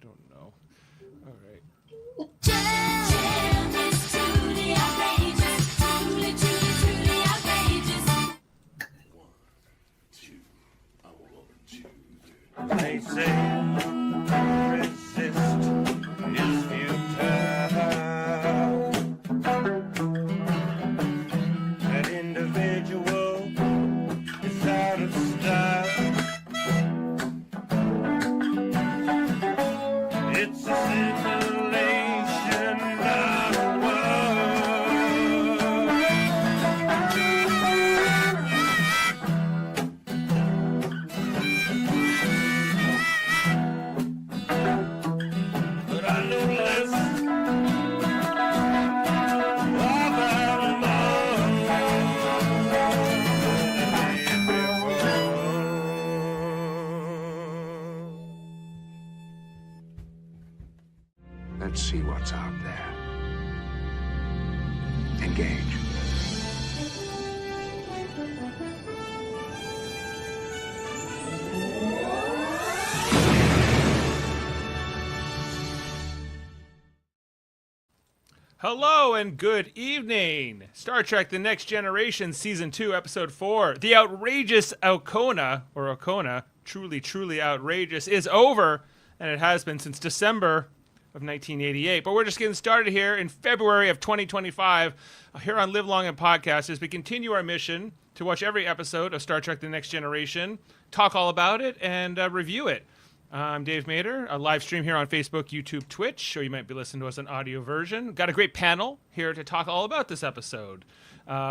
don't know. All right. Jam is truly outrageous. Truly, truly, truly outrageous. 1, 2, 1, 2, 3. They say resist is futile. That individual is out of style. It's a simulation of a world. But I know less about Let's see what's out there. Engage. Hello and good evening. Star Trek The Next Generation Season 2, Episode 4, The Outrageous Okona, or Okona, truly, truly outrageous, is over, and it has been since December of 1988. But we're just getting started here in February of 2025 here on Live Long and Podcast as we continue our mission to watch every episode of Star Trek The Next Generation, talk all about it, and review it. I'm Dave Mader, a live stream here on Facebook, YouTube, Twitch, or you might be listening to us on audio version. Got a great panel here to talk all about this episode.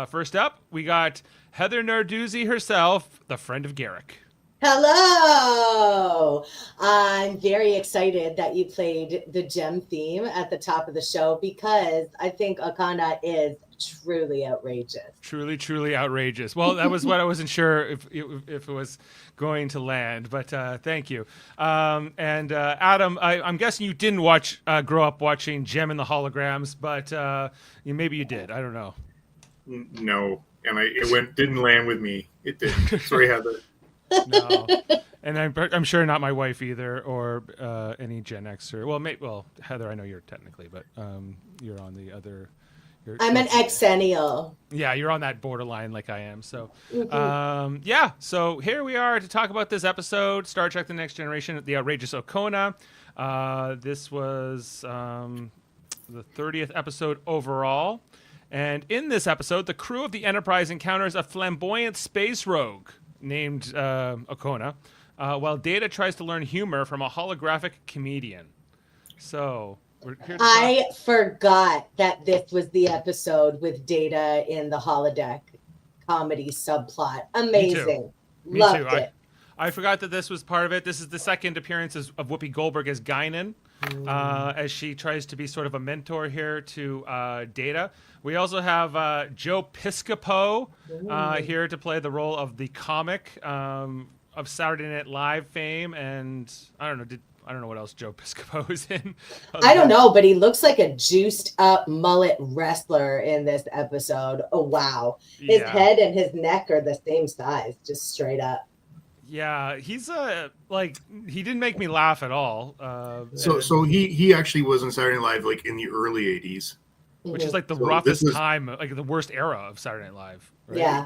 First up, we got Heather Narduzzi herself, the friend of Garrick. Hello! I'm very excited that you played the gem theme at the top of the show because I think Okona is truly outrageous. Truly, truly outrageous. Well, that was what I wasn't sure if it was going to land, but thank you. And Adam, I'm guessing you didn't grow up watching Gem and the Holograms, but maybe you did. I don't know. No, and it didn't land with me. It didn't. Sorry, Heather. No, and I'm sure not my wife either, or any Gen Xer. Well, Heather, I know you're technically, but you're on the other. I'm an exennial. Yeah, you're on that borderline like I am. So, so here we are to talk about this episode, Star Trek: The Next Generation, The Outrageous Okona. This was the 30th episode overall, and in this episode, the crew of the Enterprise encounters a flamboyant space rogue named Okona, while Data tries to learn humor from a holographic comedian. So we're here to I forgot that this was the episode with Data in the holodeck comedy subplot. Amazing. Me Loved too. it. I forgot that this was part of it. This is the second appearance of Whoopi Goldberg as Guinan, as she tries to be sort of a mentor here to Data. We also have Joe Piscopo here to play the role of the comic of Saturday Night Live fame, and I don't know what else Joe Piscopo is in. I don't know, but he looks like a juiced up mullet wrestler in this episode. Oh, wow. His head and his neck are the same size, just straight up. Yeah, he's he didn't make me laugh at all. So he actually was in Saturday Night Live like in the early 80s. Which is like the roughest time, like the worst era of Saturday Night Live. Right? Yeah.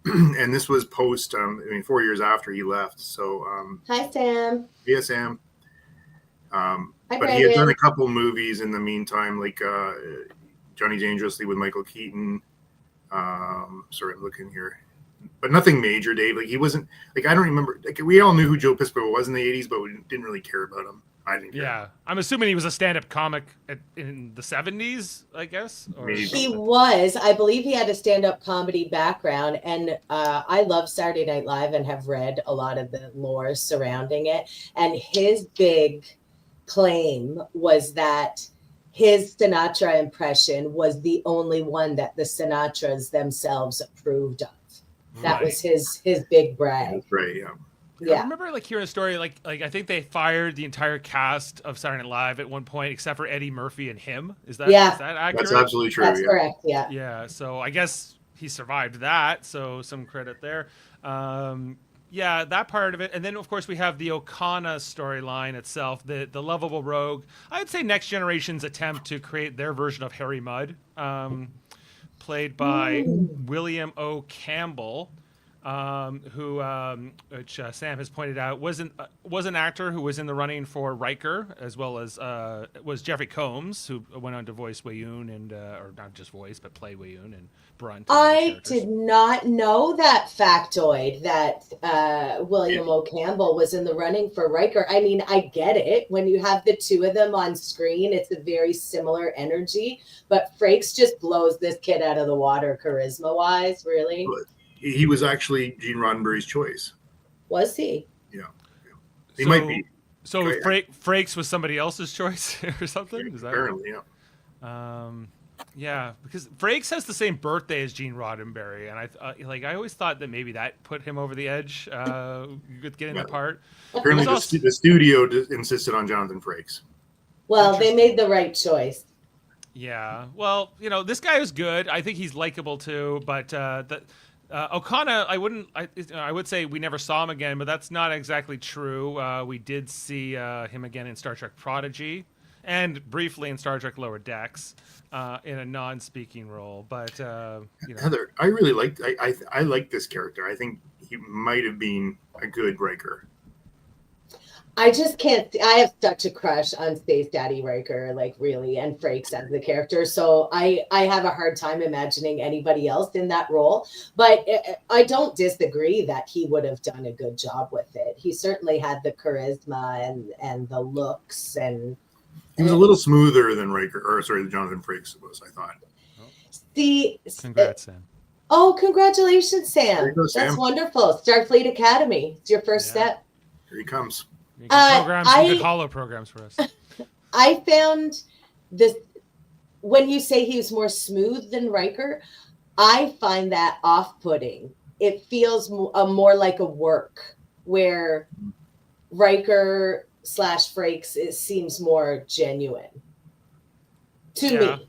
And this was post, 4 years after he left. So, Hi, Sam. yeah, Sam. Hi, but he had done a couple movies in the meantime, like Johnny Dangerously with Michael Keaton. Sorry, I'm looking here. But nothing major, Dave. Like he wasn't, like I don't remember. Like we all knew who Joe Piscopo was in the 80s, but we didn't really care about him. I didn't care. Yeah, I'm assuming he was a stand-up comic in the 70s, I guess. Or... He was. I believe he had a stand-up comedy background, and I love Saturday Night Live and have read a lot of the lore surrounding it. And his big claim was that his Sinatra impression was the only one that the Sinatras themselves approved of. That was his big brag. Right, yeah. Yeah. I remember hearing a story like I think they fired the entire cast of Saturday Night Live at one point except for Eddie Murphy and him. Is that accurate? That's absolutely true. That's correct. Yeah. Yeah. So I guess he survived that. So some credit there. Yeah, that part of it, and then of course we have the Okona storyline itself, the lovable rogue. I'd say Next Generation's attempt to create their version of Harry Mudd, played by William O. Campbell, which Sam has pointed out was an actor who was in the running for Riker, as well as was Jeffrey Combs, who went on to voice Wayoon and or not just voice but play Wayoon and Brunt. And other I characters. did not know that factoid that William O. Campbell was in the running for Riker. I mean, I get it. When you have the two of them on screen, it's a very similar energy. But Frakes just blows this kid out of the water charisma-wise, really. He was actually Gene Roddenberry's choice. Was he? Yeah. He might be. So Frakes was somebody else's choice or something? Is that Apparently, yeah. Yeah, because Frakes has the same birthday as Gene Roddenberry, and I always thought that maybe that put him over the edge with getting the part. Apparently, the studio insisted on Jonathan Frakes. Well, they made the right choice. Yeah, well, this guy is good. I think he's likable too, but Okona, I would say we never saw him again, but that's not exactly true. We did see him again in Star Trek Prodigy, and briefly in Star Trek Lower Decks, in a non-speaking role. But Heather, I really liked. I like this character. I think he might have been a good Riker. I just can't. I have such a crush on Space Daddy Riker, like really, and Frakes as the character. So I have a hard time imagining anybody else in that role. But I don't disagree that he would have done a good job with it. He certainly had the charisma and the looks, and he was a little smoother than Jonathan Frakes was. I thought. Congrats, Sam. Oh, congratulations, Sam! There you go, Sam. That's wonderful. Starfleet Academy. It's your first step. Here he comes. You can program some good holo programs for us. I found this when you say he was more smooth than Riker, I find that off-putting. It feels more like a work where Riker / Frakes it seems more genuine to me.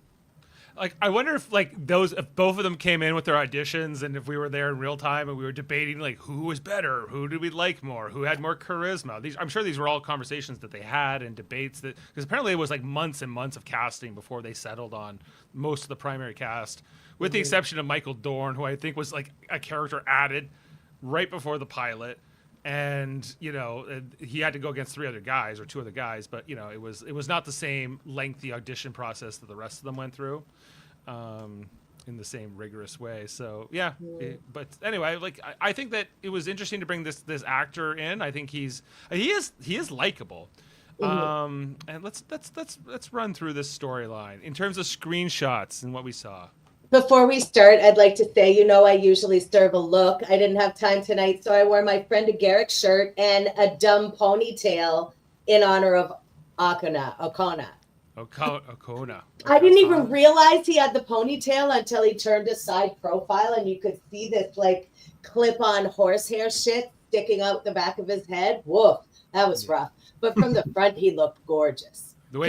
Like, I wonder if if both of them came in with their auditions, and if we were there in real time and we were debating who was better, who did we like more, who had more charisma. I'm sure these were all conversations that they had and debates because apparently it was months and months of casting before they settled on most of the primary cast, with the exception of Michael Dorn, who I think was a character added right before the pilot. And he had to go against 2 other guys, but it was not the same lengthy audition process that the rest of them went through, in the same rigorous way. So but anyway, I think that it was interesting to bring this actor in. I think he is likable. And let's run through this storyline in terms of screenshots and what we saw. Before we start, I'd like to say, I usually serve a look. I didn't have time tonight, so I wore my friend of Garrick shirt and a dumb ponytail in honor of Okona. Okona. I didn't even realize he had the ponytail until he turned his side profile, and you could see this clip-on horsehair shit sticking out the back of his head. Woof, that was rough. But from the front, he looked gorgeous. The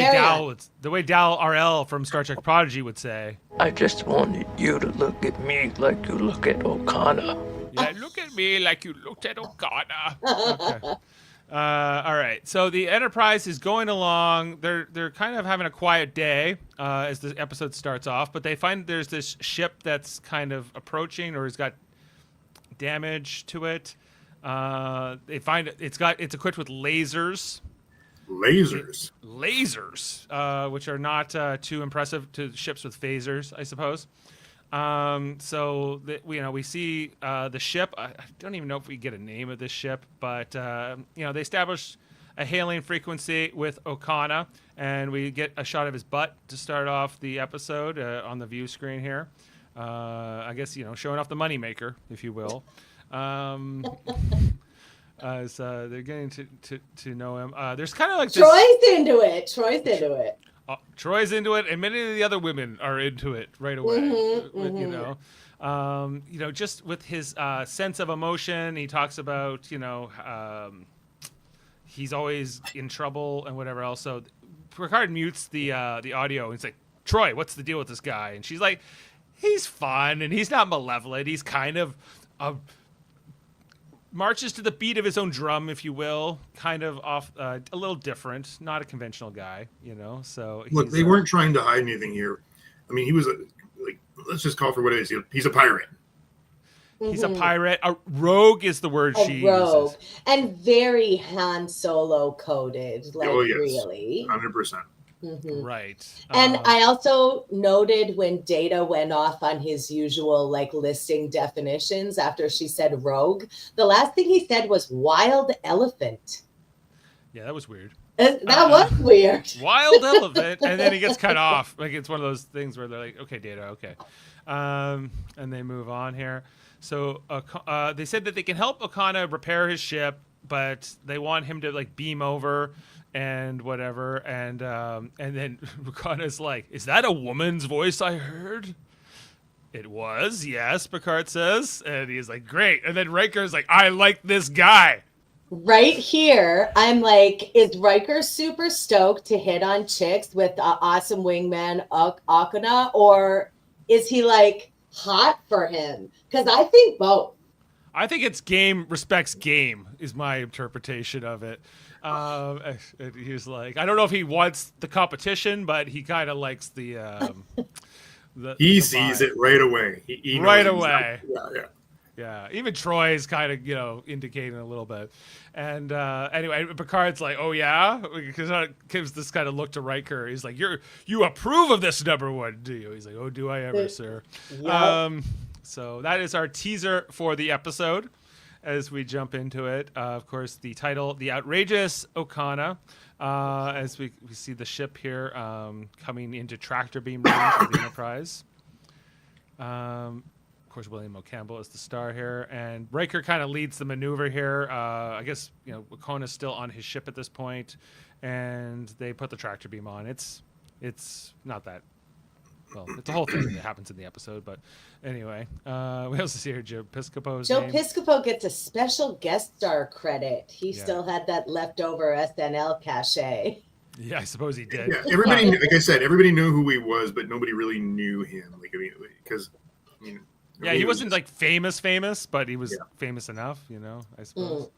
way Dal RL from Star Trek Prodigy would say, I just wanted you to look at me like you look at Okona. Yeah, look at me like you looked at Okona. Okay. All right. So the Enterprise is going along. They're kind of having a quiet day as the episode starts off, but they find there's this ship that's kind of approaching or has got damage to it. They find it's equipped with lasers. Lasers, which are not too impressive to ships with phasers, I suppose. So we see the ship. I don't even know if we get a name of this ship, but they establish a hailing frequency with Okona, and we get a shot of his butt to start off the episode on the view screen here. I guess showing off the moneymaker, if you will. As they're getting to know him. There's kind of Troy's into it. Troy's into it, and many of the other women are into it right away. Just with his sense of emotion, he talks about he's always in trouble and whatever else. So Picard mutes the audio, and he's like, "Troy, what's the deal with this guy?" And she's like, "He's fun, and he's not malevolent. He's kind of a marches to the beat of his own drum, if you will, kind of off, a little different, not a conventional guy, you know. So Look, they weren't trying to hide anything here. I mean, he was let's just call it for what it is. He's a pirate. He's a pirate. A rogue is the word she rogue. uses. And very Han Solo coded, like really. 100%. Right. And I also noted when Data went off on his usual like listing definitions after she said rogue, the last thing he said was wild elephant. Yeah, that was weird. That was weird. Wild elephant, and then he gets cut off. Like it's one of those things where they're like, "Okay, Data, okay," and they move on here. So they said that they can help Okona repair his ship, but they want him to like beam over and whatever. And then Okona's like, "Is that a woman's voice I heard?" It was, yes, Picard says, and he's like, "Great." And then Riker's like, "I like this guy." Right here, I'm like, is Riker super stoked to hit on chicks with awesome wingman Okona, or is he like hot for him? Because I think both. I think it's game respects game is my interpretation of it. And he's like, I don't know if he wants the competition, but he kind of likes the. He sees it right away. He knows right away. Yeah. Yeah, even Troy's kind of, indicating a little bit. And anyway, Picard's like, "Oh yeah," because gives this kind of look to Riker. He's like, "You approve of this number one, do you?" He's like, "Oh, do I ever, sir?" Yep. So that is our teaser for the episode. As we jump into it, of course, the title, "The Outrageous Okona," as we see the ship here coming into tractor beam range of the Enterprise. Of course, William O. Campbell is the star here, and Riker kind of leads the maneuver here. I guess Okona's still on his ship at this point, and they put the tractor beam on. It's not that well. It's a whole thing that happens in the episode, but anyway, we also see here Joe Piscopo's Joe name. Piscopo gets a special guest star credit. He still had that leftover SNL cachet. Yeah, I suppose he did. Yeah, everybody, like I said, everybody knew who he was, but nobody really knew him. Yeah, he wasn't like famous, but he was famous enough, I suppose.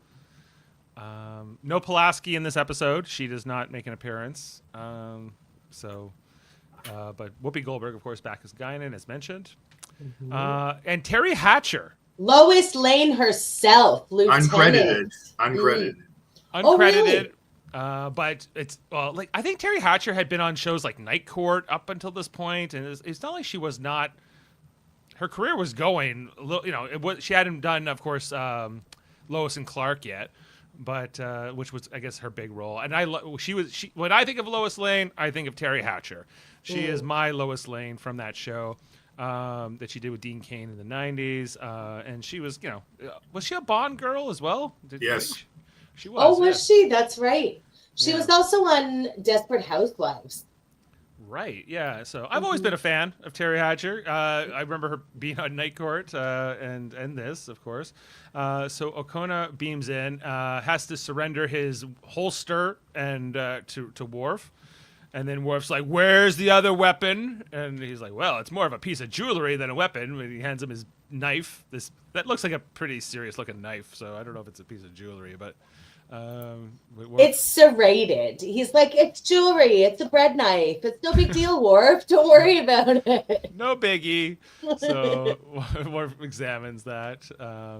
No Pulaski in this episode. She does not make an appearance. But Whoopi Goldberg, of course, back as Guinan, as mentioned. And Terry Hatcher. Lois Lane herself, Lieutenant. Uncredited. Oh, really? But it's I think Terry Hatcher had been on shows like Night Court up until this point, and it's not like she was not. Her career was going, she hadn't done, of course, Lois and Clark yet, but which was, I guess, her big role. And when I think of Lois Lane, I think of Terry Hatcher. She is my Lois Lane from that show that she did with Dean Cain in the 90s. And she was, was she a Bond girl as well? Yes. She was. Oh, was she? That's right. She was also on Desperate Housewives. Right, yeah. So I've always been a fan of Terry Hatcher. I remember her being on Night Court and this, of course. So Okona beams in, has to surrender his holster and to Worf. And then Worf's like, "Where's the other weapon?" And he's like, "Well, it's more of a piece of jewelry than a weapon." And he hands him his knife. That looks like a pretty serious looking knife. So I don't know if it's a piece of jewelry, but it's serrated. He's like, "It's jewelry. It's a bread knife. It's no big deal, Worf. Don't worry about it." No biggie. So Worf examines that.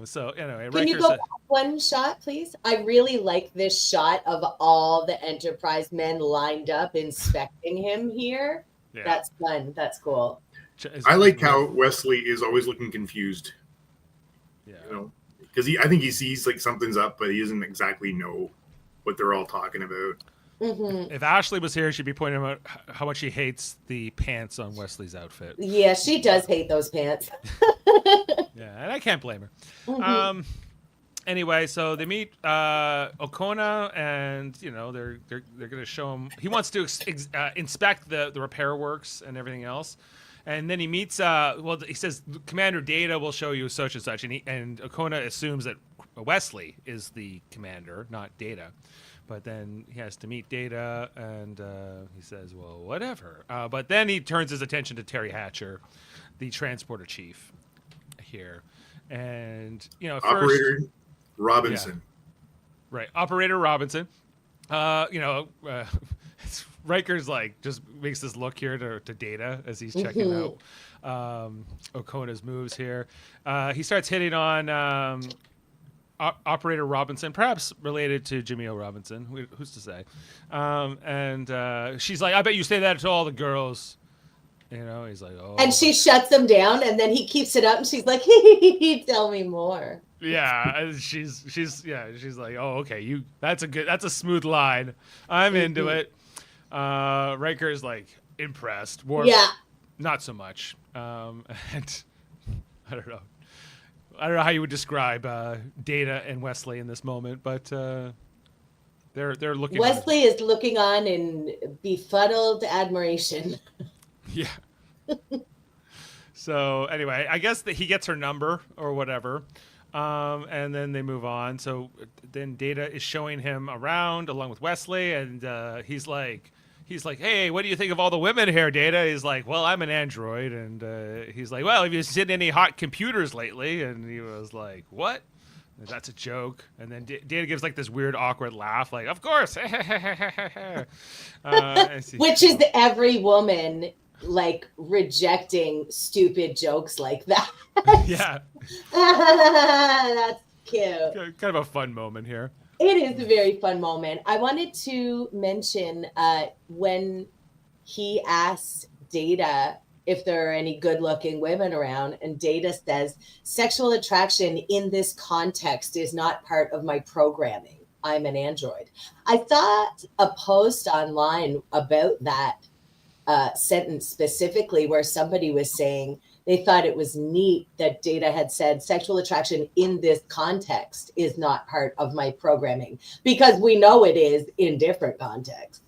So anyway, Can you go back one shot, please? I really like this shot of all the Enterprise men lined up inspecting him here. Yeah. That's fun. That's cool. I like how Wesley is always looking confused. Yeah. Because I think he sees like something's up, but he doesn't exactly know what they're all talking about. Mm-hmm. If Ashley was here, she'd be pointing out how much she hates the pants on Wesley's outfit. Yeah, she does hate those pants. Yeah, and I can't blame her. Mm-hmm. Anyway, so they meet Okona, and they're going to show him. He wants to inspect the repair works and everything else. And then he meets, he says, Commander Data will show you such and such. And Okona assumes that Wesley is the commander, not Data. But then he has to meet Data, and he says, well, whatever. But then he turns his attention to Terry Hatcher, the transporter chief here. And, Operator, Robinson. Right. Operator Robinson. Riker's like just makes this look here to Data as he's checking out Okona's moves here. He starts hitting on Operator Robinson, perhaps related to Jaemeel Robinson. Who's to say? And she's like, I bet you say that to all the girls. You know, he's like, oh. And she shuts him down, and then he keeps it up, and she's like, tell me more. Yeah, and she's like, oh, okay, that's a smooth line. I'm into it. Riker's like impressed. Worf, not so much. And I don't know how you would describe Data and Wesley in this moment, but they're looking. Wesley is looking on in befuddled admiration. Yeah. So anyway, I guess that he gets her number or whatever. And then they move on. So then Data is showing him around along with Wesley, and he's like, hey, what do you think of all the women here, Data? He's like, well, I'm an android. And he's like, well, have you seen any hot computers lately? And he was like, what? And that's a joke. And then Data gives like this weird, awkward laugh, like, of course. Which is every woman like rejecting stupid jokes like that. Yeah. That's cute. Kind of a fun moment here. It is a very fun moment. I wanted to mention when he asks Data if there are any good-looking women around, and Data says, sexual attraction in this context is not part of my programming. I'm an android. I thought a post online about that sentence specifically where somebody was saying they thought it was neat that Data had said sexual attraction in this context is not part of my programming, because we know it is in different contexts.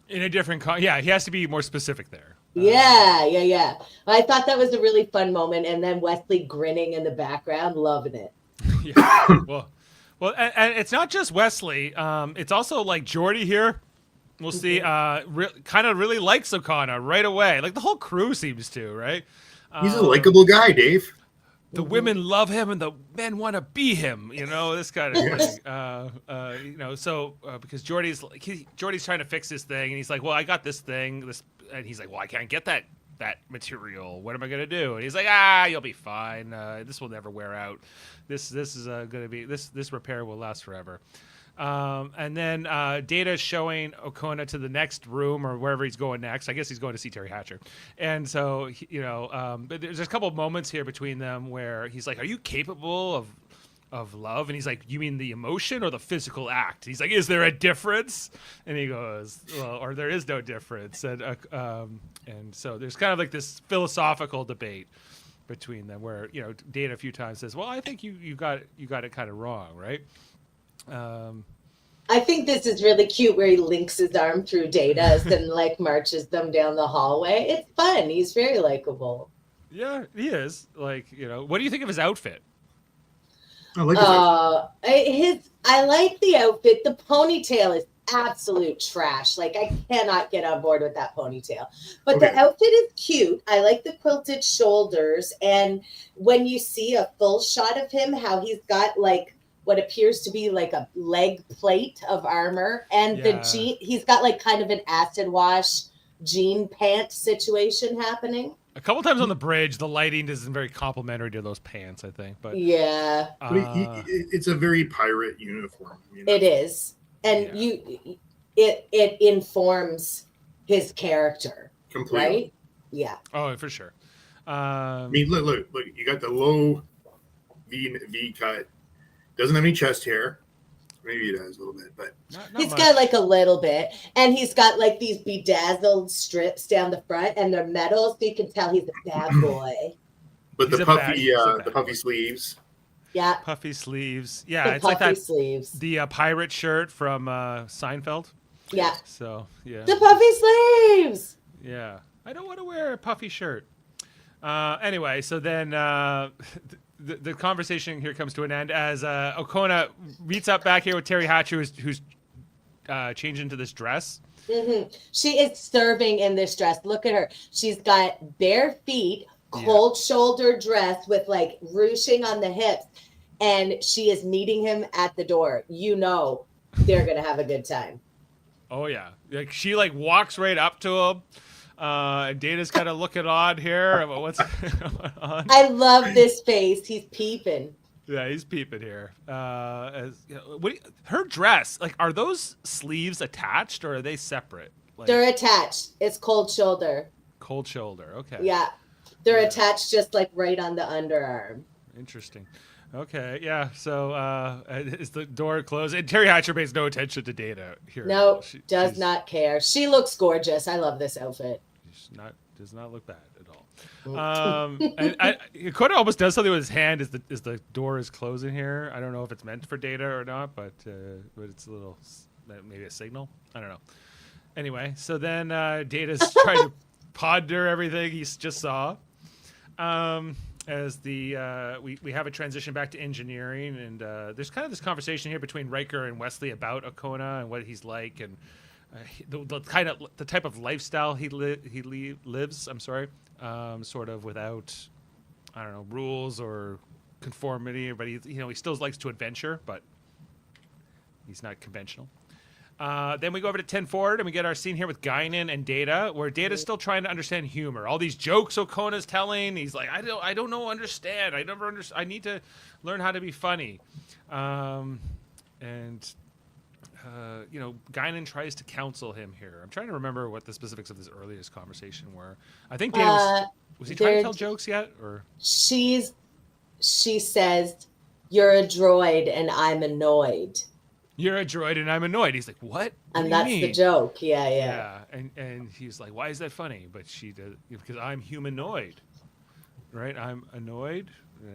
In a different yeah, he has to be more specific there. Yeah. I thought that was a really fun moment, and then Wesley grinning in the background, loving it. Yeah. Well, and it's not just Wesley. It's also like Geordi here. We'll see. Kind of really likes Okona right away. Like the whole crew seems to, right? He's a likable guy, Dave. The women love him, and the men want to be him. You know, this kind of thing. Because Geordi's trying to fix this thing, and he's like, "Well, I got this thing." And he's like, "Well, I can't get that material. What am I gonna do?" And he's like, "You'll be fine. This will never wear out. This is gonna be this repair will last forever." And then Data showing Okona to the next room or wherever he's going next. I guess he's going to see Terry Hatcher. And so, but there's a couple of moments here between them where he's like, are you capable of love? And he's like, you mean the emotion or the physical act? He's like, is there a difference? And he goes, well, or there is no difference. And so there's kind of like this philosophical debate between them where, Data a few times says, well, I think you got it kind of wrong, right? I think this is really cute where he links his arm through Data's and like marches them down the hallway. It's fun. He's very likable. Yeah, he is. Like, what do you think of his outfit? I like his I like the outfit. The ponytail is absolute trash. Like, I cannot get on board with that ponytail. But the outfit is cute. I like the quilted shoulders. And when you see a full shot of him, how he's got like what appears to be like a leg plate of armor, and the jean, he's got like kind of an acid wash jean pant situation happening. A couple times on the bridge, the lighting isn't very complimentary to those pants, I think. But yeah, it's a very pirate uniform. It is, and it informs his character completely, right? Yeah. Oh, for sure. I mean, look! You got the low V cut. Doesn't have any chest hair. Maybe it has a little bit, but he's got like a little bit, and he's got like these bedazzled strips down the front, and they're metal, so you can tell he's a bad boy. But the puffy sleeves. Yeah, puffy sleeves. Yeah, it's like that. Sleeves. The pirate shirt from Seinfeld. Yeah. So yeah. The puffy sleeves. Yeah, I don't want to wear a puffy shirt. Anyway, so then. The conversation here comes to an end as Okona meets up back here with Terry Hatcher, who's changed into this dress. Mm-hmm. She is serving in this dress. Look at her. She's got bare feet, cold shoulder dress with like ruching on the hips. and she is meeting him at the door. You know they're gonna have a good time. Oh yeah, like she like walks right up to him. And Data's kind of looking on here about what's going on. I love this face. He's peeping. Yeah, he's peeping here. Her dress, like, are those sleeves attached or are they separate? Like, They're attached. It's cold shoulder. cold shoulder. Okay. Yeah. They're attached just like right on the underarm. Interesting. Okay. Yeah. So is the door closed? And Terry Hatcher pays no attention to Data here. No, does She's not care. She looks gorgeous. I love this outfit. does not look bad at all. Okona almost does something with his hand as the door is closing here. I don't know if it's meant for Data or not, but it's a little maybe a signal. I don't know. Anyway, so then Data's trying to ponder everything he just saw. As we have a transition back to engineering, and there's kind of this conversation here between Riker and Wesley about Okona and what he's like, and the type of lifestyle he lives. I'm sorry, sort of without, I don't know, rules or conformity. But he still likes to adventure, but he's not conventional. Then we go over to 10 forward, and we get our scene here with Guinan and Data, where Data's still trying to understand humor. All these jokes Okona's telling, he's like, I don't know, understand. I never understand. I need to learn how to be funny. Guinan tries to counsel him here. I'm trying to remember what the specifics of this earliest conversation were. I think Data was he trying to tell jokes yet, or she says, "You're a droid and I'm annoyed." You're a droid and I'm annoyed. He's like, what? And that's the joke. Yeah. Yeah, and he's like, why is that funny? But she does, because I'm humanoid, right? I'm annoyed.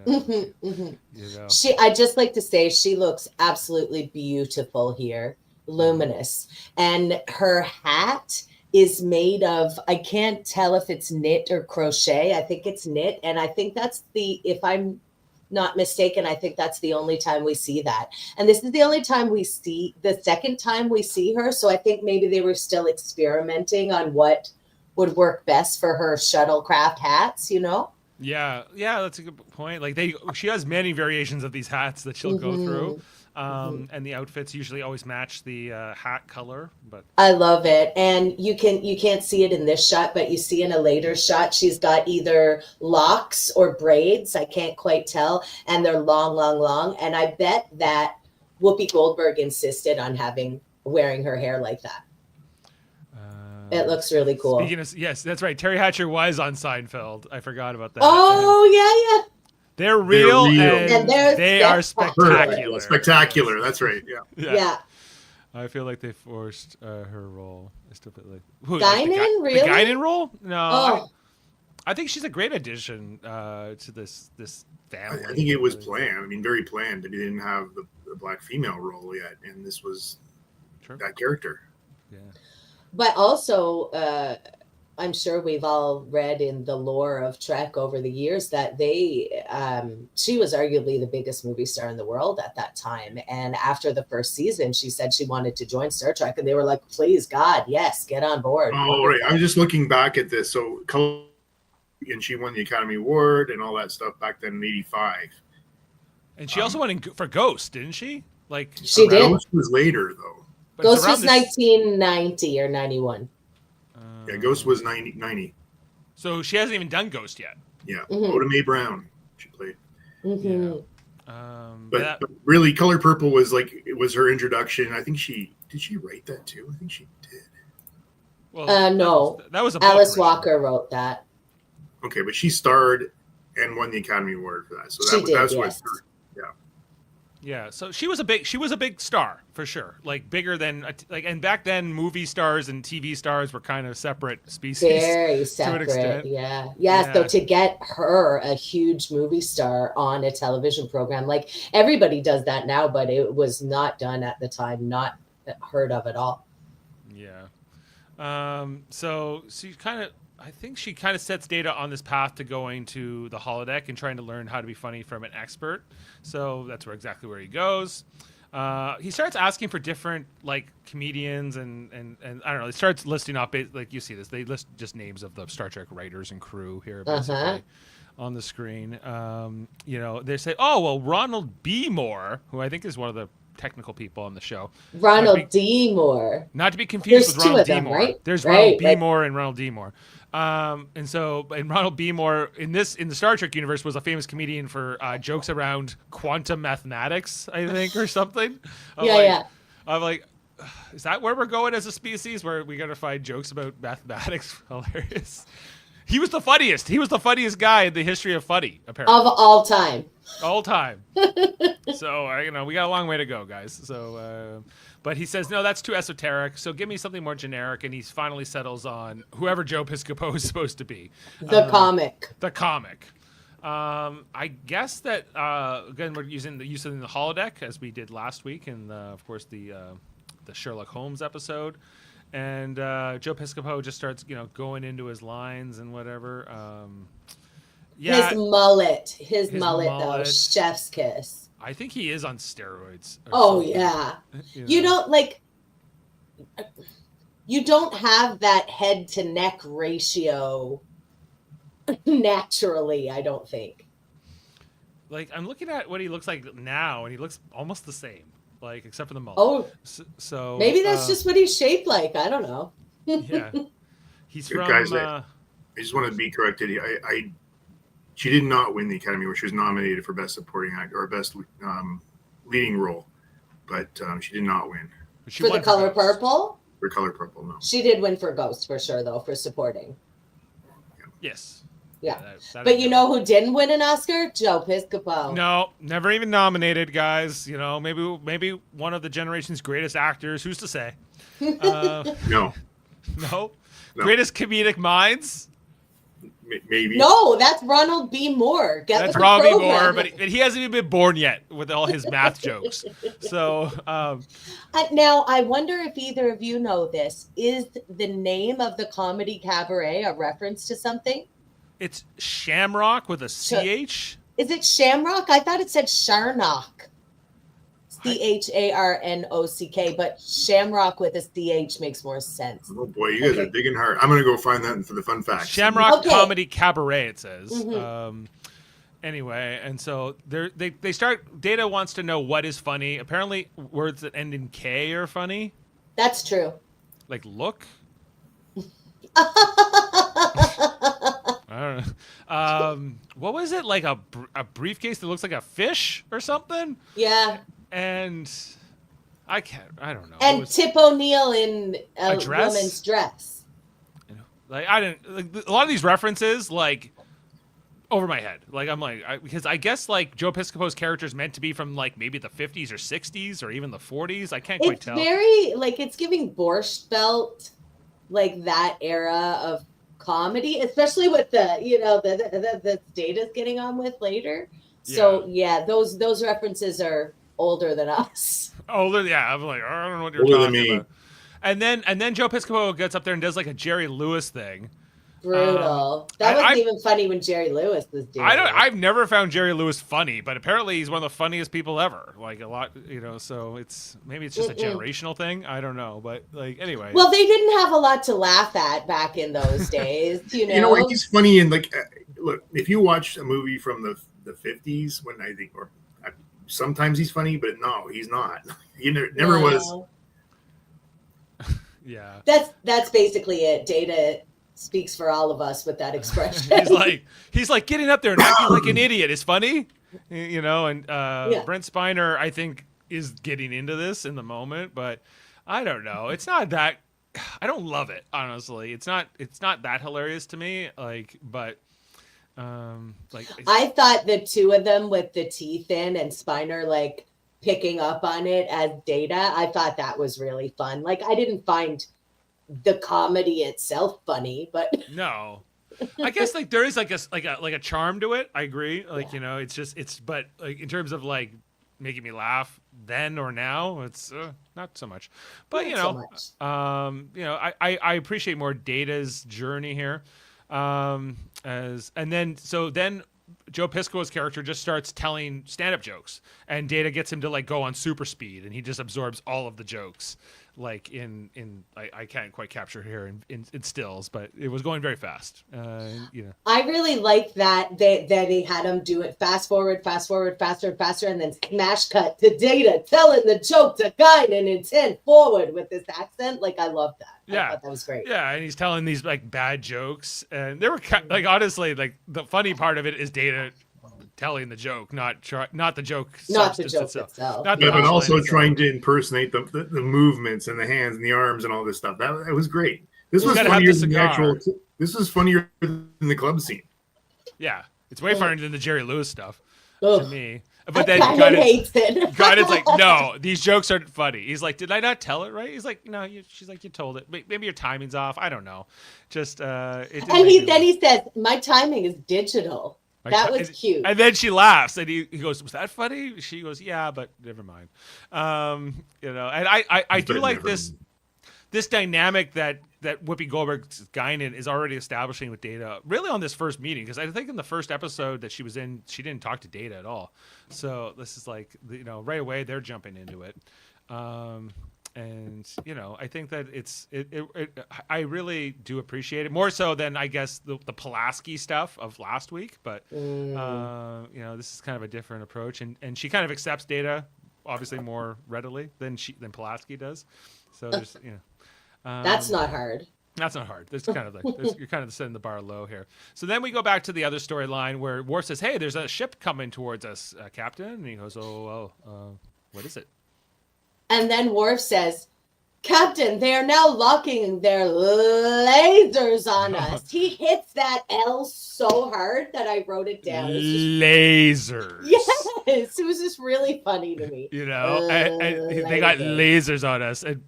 Yeah. I just like to say she looks absolutely beautiful here, luminous, and her hat is made of, I can't tell if it's knit or crochet. I think it's knit, and I think that's if I'm not mistaken, I think that's the only time we see that. And this is the second time we see her. So I think maybe they were still experimenting on what would work best for her shuttlecraft hats, Yeah, that's a good point. Like she has many variations of these hats that she'll go through. And the outfits usually always match the hat color, but I love it. And you can't see it in this shot, but you see in a later shot she's got either locks or braids, I can't quite tell, and they're long, and I bet that Whoopi Goldberg insisted on wearing her hair like that. It looks really cool. Yes, that's right. Terry Hatcher was on Seinfeld. I forgot about that. Oh, yeah. They're real. And they are spectacular. Spectacular. That's right. Yeah. I feel like they forced her role. I still feel like Guinan, really? The Guinan role? No. Oh. I think she's a great addition to this family. I think it was planned. I mean, very planned. They didn't have the black female role yet, and this was that character. Yeah. But also, I'm sure we've all read in the lore of Trek over the years that she was arguably the biggest movie star in the world at that time. And after the first season, she said she wanted to join Star Trek, and they were like, please, God, yes, get on board. Oh, right. I'm just looking back at this. So, and she won the Academy Award and all that stuff back then in '85. And she also won for Ghost, didn't she? Like she did. Ghost was later, though. Ghost was 1990 or 91. Yeah, Ghost was 90. So she hasn't even done Ghost yet. Yeah, Oda Mae Brown she played. Mm-hmm. Yeah. But really, Color Purple was her introduction. I think did she write that too? I think she did. Well, no, that was a Alice Walker wrote that. Okay, but she starred and won the Academy Award for that. So that's what. Yeah, so she was a big star for sure. Like bigger than and back then movie stars and TV stars were kind of separate species. Very separate. To an extent. Yeah. So to get her, a huge movie star, on a television program, like everybody does that now, but it was not done at the time, not heard of at all. Yeah. So she I think she kind of sets Data on this path to going to the holodeck and trying to learn how to be funny from an expert. So that's exactly where he goes. He starts asking for different comedians and I don't know. He starts listing off, like you see this. They list just names of the Star Trek writers and crew here, basically. on the screen. You know, they say, oh, well, Ronald B. Moore, who I think is one of the technical people on the show. Ronald D. Moore. Not to be confused There's with two Ronald of D. them, Moore. right? There's Right, Ronald B. right. Moore and Ronald D. Moore. And so, and Ronald B. Moore in the Star Trek universe was a famous comedian for jokes around quantum mathematics, I think, or something. I'm like, is that where we're going as a species? Where we gotta find jokes about mathematics? Hilarious. He was the funniest. He was the funniest guy in the history of funny, apparently. Of all time. All time. So, you know, we got a long way to go, guys. So, but he says, no, that's too esoteric. So give me something more generic. And he finally settles on whoever Joe Piscopo is supposed to be. The comic. The comic. I guess that, again, we're using the holodeck as we did last week. And, of course, the Sherlock Holmes episode. And Joe Piscopo just starts, you know, going into his lines and whatever. Yeah, His mullet, though, chef's kiss. I think he is on steroids. Oh something. yeah. You know? You don't have that head to neck ratio naturally, I don't think. Like, I'm looking at what he looks like now, and he looks almost the same, like, except for the mullet. Oh, so maybe that's just what he's shaped like. I don't know. yeah. He's from. Guys, I just want to be corrected. She did not win the Academy Award. She was nominated for Best Supporting Actor or Best Leading Role, but she did not win she For the won color Ghost. purple? for Color Purple. No. She did win for Ghost for sure, though, for supporting. Yes. Yeah. That But I you know who didn't win an Oscar? Joe Piscopo. No, never even nominated, guys. You know, maybe one of the generation's greatest actors. Who's to say? No. No. No. Greatest comedic minds. Maybe. No, that's Ronald B. Moore. Get That's with the Robbie program. Moore, but he hasn't even been born yet with all his math jokes. So, Now, I wonder if either of you know this. Is the name of the comedy cabaret a reference to something? it's Shamrock with a CH. Is it Shamrock? I thought it said Sharnock. Charnock, but Shamrock with a CH makes more sense. Oh boy, you guys are digging hard. I'm gonna go find that for the fun facts. Shamrock Okay. Comedy Cabaret, it says. Mhm. Anyway, and so they start. Data wants to know what is funny. Apparently, words that end in K are funny, That's true. like look. I don't know. What was it, like a briefcase that looks like a fish or something? Yeah. And I don't know. It And was- Tip O'Neill in a dress? woman's dress. Like I didn't like a lot of these references like over my head. Like I'm like because I guess like Joe Piscopo's character is meant to be from like maybe the 50s or 60s or even the 40s. I can't quite It's tell. very like it's giving Borscht Belt, like that era of comedy, especially with the the Data's getting on with later. So yeah, those references are older than us. Older, yeah. I'm like I don't know what you're Older than talking me. about. And then Joe Piscopo gets up there and does like a Jerry Lewis thing. Brutal. That I- wasn't even funny when Jerry Lewis was doing it. I've never found Jerry Lewis funny, but apparently he's one of the funniest people ever. Like a lot, so maybe it's just a generational thing. I don't know, but like anyway. Well, they didn't have a lot to laugh at back in those days, you know. You know what? He's funny and like, look, if you watch a movie from the 50s, when I think, or sometimes he's funny, but no, he's not. He never was. No. Yeah. That's basically it. Data speaks for all of us with that expression. he's like getting up there and acting like an idiot is funny, and Brent Spiner I think is getting into this in the moment, but I don't know. It's not that I don't love it, honestly. It's not that hilarious to me, but I thought the two of them with the teeth in and Spiner like picking up on it as Data, I thought that was really fun. Like I didn't find the comedy itself funny, but no. I guess like there is like a charm to it. I agree. But like in terms of like making me laugh then or now, it's not so much. But Not so much. I appreciate more Data's journey here. Then Joe Pisco's character just starts telling stand-up jokes, and Data gets him to like go on super speed, and he just absorbs all of the jokes. Like I can't quite capture here in stills, but it was going very fast. I really like that they had him do it fast forward, faster and faster, and then smash cut to Data telling the joke to Guinan and 10 forward with this accent. Like, I love that. Yeah, I thought that was great. Yeah, and he's telling these like bad jokes, and they were like, honestly, like the funny part of it is Data telling the joke, not the joke, Not the substance joke itself. itself. Not the Yeah, but punchline also itself. trying to impersonate the movements and the hands and the arms and all this stuff. That was great. This You was gotta have funnier the than the cigar. actual. This was funnier than the club scene. Yeah, it's way funnier than the Jerry Lewis stuff Ugh. to me. But I then kind of hates it. Guinan's like, no, these jokes aren't funny. He's like, did I not tell it right? He's like, no. She's like, you told it. Maybe your timing's off. I don't know. Just it didn't And make me then he says, "My timing is digital." That was cute. And then she laughs, and he goes, "Was that funny?" She goes, "Yeah, but never mind." And I do But like never this dynamic that Whoopi Goldberg's Guinan is already establishing with Data, really on this first meeting, because I think in the first episode that she was in, she didn't talk to Data at all. So this is like, right away they're jumping into it. And I think that I really do appreciate it more so than I guess the Pulaski stuff of last week, but this is kind of a different approach, and she kind of accepts Data obviously more readily than Pulaski does. So there's That's not hard. That's not hard. That's kind of like you're kind of setting the bar low here. So then we go back to the other storyline where Worf says, "Hey, there's a ship coming towards us, Captain," and he goes, what is it?" And then Worf says, "Captain, they are now locking their lasers on us." He hits that L so hard that I wrote it down. It's just, Lasers. yes, it was just really funny to me. And they got lasers on us, and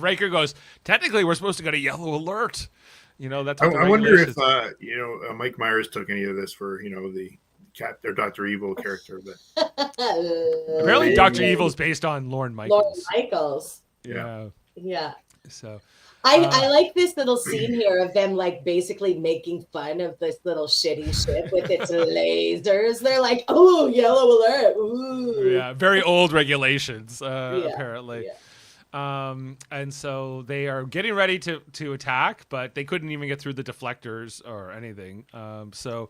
Riker goes, "Technically, we're supposed to get a yellow alert." That's. What the I wonder if regulations- Mike Myers took any of this for the their Dr. Evil character, but apparently Dr. Evil's based on Lorne Lord Michaels. Michaels. Yeah. Yeah. So. I like this little scene here of them like basically making fun of this little shitty ship with its lasers. They're like, "Oh, yellow alert!" Ooh. Yeah, very old regulations, apparently. Yeah. And so they are getting ready to attack, but they couldn't even get through the deflectors or anything. So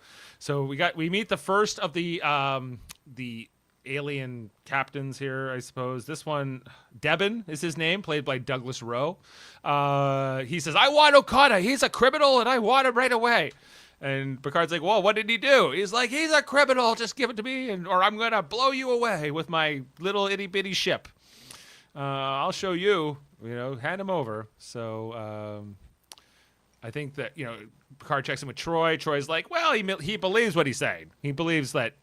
we meet the first of the alien captains here, I suppose. This one, Debin is his name, played by Douglas Rowe. He says, "I want Okona. He's a criminal, and I want him right away." And Picard's like, "Well, what did he do?" He's like, "He's a criminal. Just give it to me, or I'm gonna blow you away with my little itty bitty ship. I'll show you. Hand him over." So I think that Picard checks in with Troy. Troy's like, "Well, he believes what he's saying. He believes that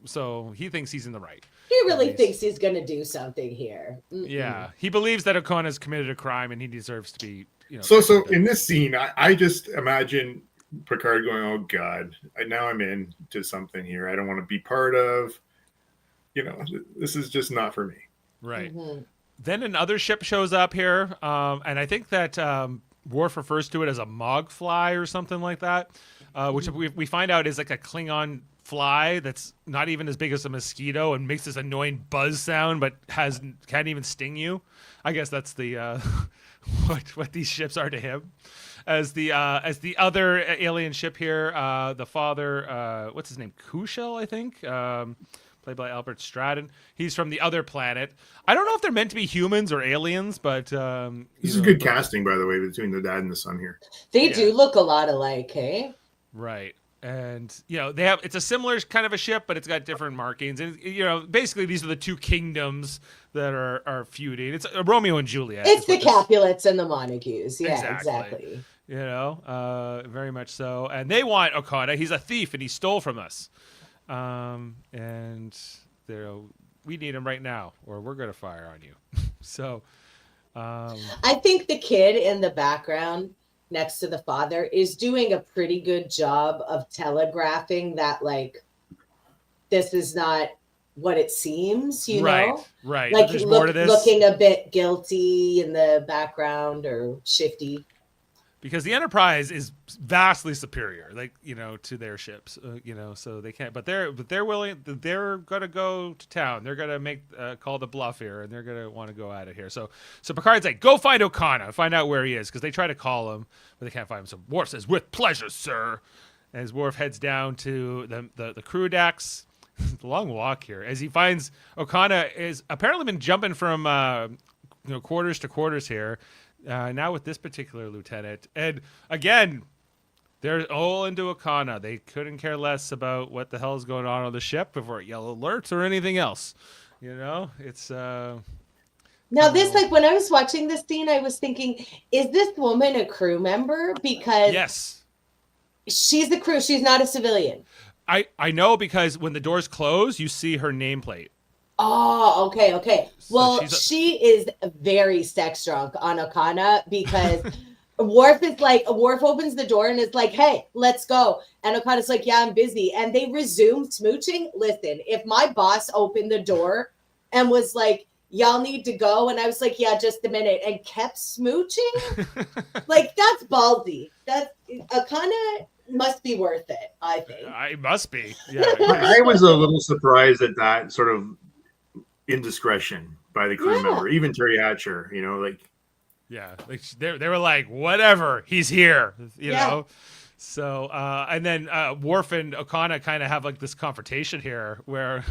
so he thinks he's in the right." He really thinks he's going to do something here. Mm-mm. Yeah, he believes that Okona's committed a crime and he deserves to be. So in this scene, I just imagine Picard going, "Oh God, now I'm into something here. I don't want to be part of. This is just not for me." Right. Mm-hmm. Then another ship shows up here, and I think that Worf refers to it as a Mogfly or something like that, which we find out is like a Klingon fly that's not even as big as a mosquito and makes this annoying buzz sound, but can't even sting you. I guess that's the what these ships are to him. As the other alien ship here, the father, what's his name, Kushel, I think. Played by Albert Stratton. He's from the other planet. I don't know if they're meant to be humans or aliens, but This is good casting, by the way, between the dad and the son here. They do look a lot alike, hey? Right. And it's a similar kind of a ship, but it's got different markings. And basically these are the two kingdoms that are feuding. It's Romeo and Juliet. It's the Capulets and the Montagues. Yeah, Exactly. exactly. Very much so. And they want Okona. He's a thief and he stole from us. And we need him right now, or we're gonna fire on you. So, I think the kid in the background next to the father is doing a pretty good job of telegraphing that, like, this is not what it seems, know? Right. Like, There's more to this. looking a bit guilty in the background or shifty. because the Enterprise is vastly superior, like, you know, to their ships, you know, so they can't. But they're willing. They're gonna go to town. They're gonna make call the bluff here, and they're gonna want to go out of here. So Picard's like, go find Okona, find out where he is, because they try to call him, but they can't find him. So Worf says, with pleasure, sir. As Worf heads down to the crew decks. It's a long walk here, as he finds Okona is apparently been jumping from quarters to quarters here. Now with this particular lieutenant, and again, they're all into Okona. They couldn't care less about what the hell is going on the ship before yellow alerts or anything else. You know, it's Now this, like, when I was watching this scene, I was thinking, is this woman a crew member? Because yes, she's the crew. She's not a civilian. I know, because when the doors close, you see her nameplate. Oh, okay. Well, So she is very sex drunk on Okona, because Worf opens the door and is like, hey, let's go. And Okona's like, yeah, I'm busy. And they resume smooching. Listen, if my boss opened the door and was like, y'all need to go, and I was like, yeah, just a minute, and kept smooching, like, that's ballsy. That's Okona must be worth it, I think. It must be. Yeah. I was a little surprised at that sort of indiscretion by the crew member, even Terry Hatcher. You know, like, Yeah, like they were like, whatever, he's here, you know. So and then Worf and Okona kind of have like this confrontation here, where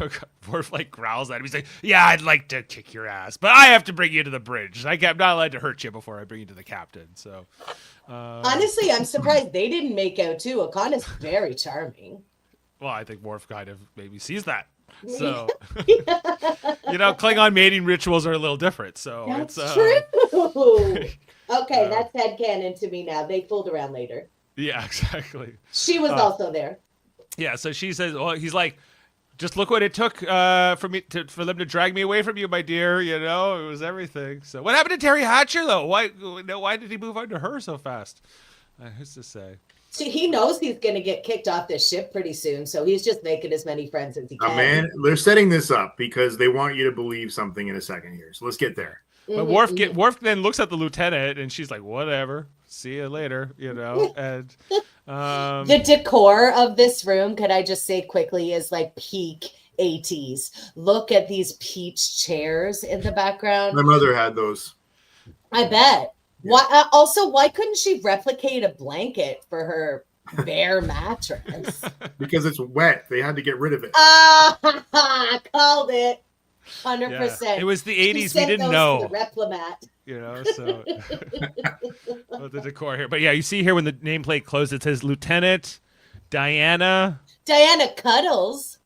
Worf like growls at him. He's like, "Yeah, I'd like to kick your ass, but I have to bring you to the bridge. I'm not allowed to hurt you before I bring you to the captain." So honestly, I'm surprised they didn't make out too. Okona's very charming. well, I think Worf kind of maybe sees that. So you know, Klingon mating rituals are a little different. So That's it's true. Okay, that's headcanon to me now. They fooled around later. Yeah, exactly. She was also there. Yeah, so she says, well, he's like, just look what it took for them to drag me away from you, my dear. You know, it was everything. So what happened to Terry Hatcher, though? Why did he move on to her so fast? Who's to say? See, he knows he's going to get kicked off this ship pretty soon, so he's just making as many friends as he can. man, they're setting this up because they want you to believe something in a second here. So let's get there. But Worf then looks at the lieutenant, and she's like, whatever. See you later, you know. And the decor of this room, could I just say quickly, is like peak 80s. Look at these peach chairs in the background. My mother had those. I bet. Why? Also, why couldn't she replicate a blanket for her bare mattress? Because it's wet. They had to get rid of it. Called it. 100%. Yeah. It was the 80s. We Sent didn't those know. to the Replimat. You know, so the decor here. But yeah, you see here when the nameplate closed, it says Lieutenant Diana Cuddles.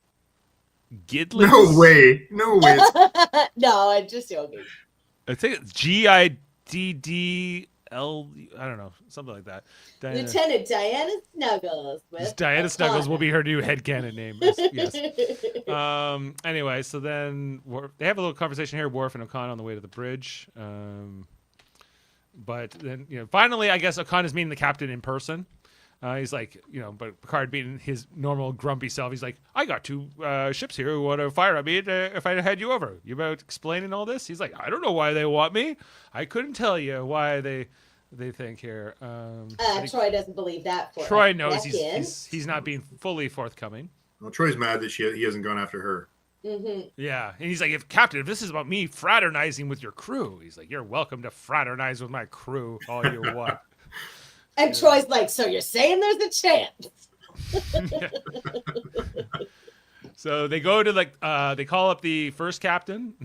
Gidley. No way. No way. No, I'm just joking. I think it's Giddl. I don't know, something like that. Lieutenant Diana Snuggles. Diana Snuggles will be her new headcanon name. Yes. Anyway, so then they have a little conversation here, Worf and Okona on the way to the bridge. But then, you know, finally, I guess Okona's meeting the captain in person. He's like, you know, but Picard being his normal grumpy self, he's like, I got two ships here who want to fire at me if I had you over. You about explaining all this? He's like, I don't know why they want me. I couldn't tell you why they think here. Troy doesn't believe that. Troy knows he's not being fully forthcoming. Well, Troy's mad that he hasn't gone after her. Mm-hmm. Yeah, and he's like, if this is about me fraternizing with your crew, he's like, you're welcome to fraternize with my crew all you want. And Troy's like, so you're saying there's a chance? So they go to they call up the first captain.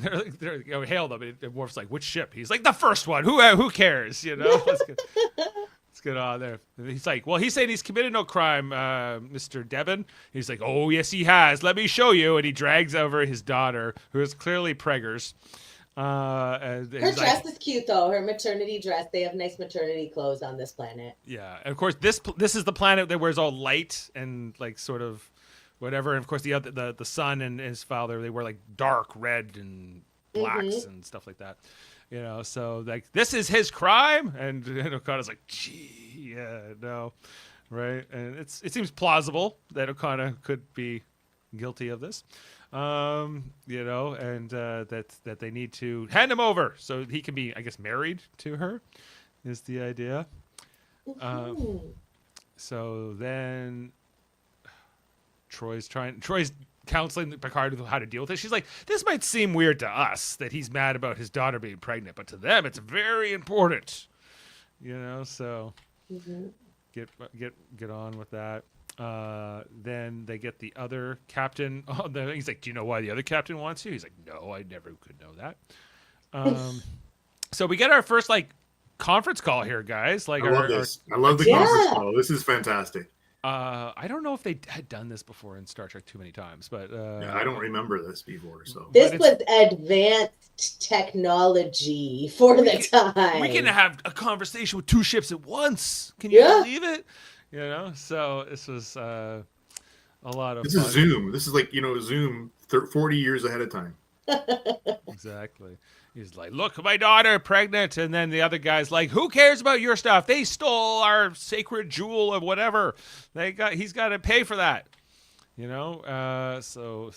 They're hail them. And Worf's like, which ship? He's like, the first one. Who cares? You know, let's get on there. And he's like, well, he's saying he's committed no crime, Mr. Devon. He's like, oh yes, he has. Let me show you. And he drags over his daughter, who is clearly preggers. Her dress is cute though. Her maternity dress. They have nice maternity clothes on this planet. Yeah, and of course this is the planet that wears all light and like sort of whatever. And of course the son and his father, they wear like dark red and blacks and stuff like that. You know, so like this is his crime, and Okona's like, gee, yeah, no, right? And it seems plausible that Okona could be guilty of this. You know, and that they need to hand him over so he can be, I guess, married to her is the idea. So then Troy's counseling Picard with how to deal with it. She's like, this might seem weird to us that he's mad about his daughter being pregnant, but to them it's very important. So get on with that. Then they get the other captain. He's like, do you know why the other captain wants you? He's like, no, I never could know that. So we get our first conference call here, guys. I love this. I love the conference call. This is fantastic. I don't know if they had done this before in Star Trek too many times, but I don't remember this before. So this was advanced technology for the time. We can have a conversation with two ships at once. Can you believe it? So this was a lot of. This is Zoom. This is Zoom 40 years ahead of time. Exactly. He's like, look, my daughter pregnant, and then the other guy's like, who cares about your stuff? They stole our sacred jewel or whatever. He's got to pay for that. So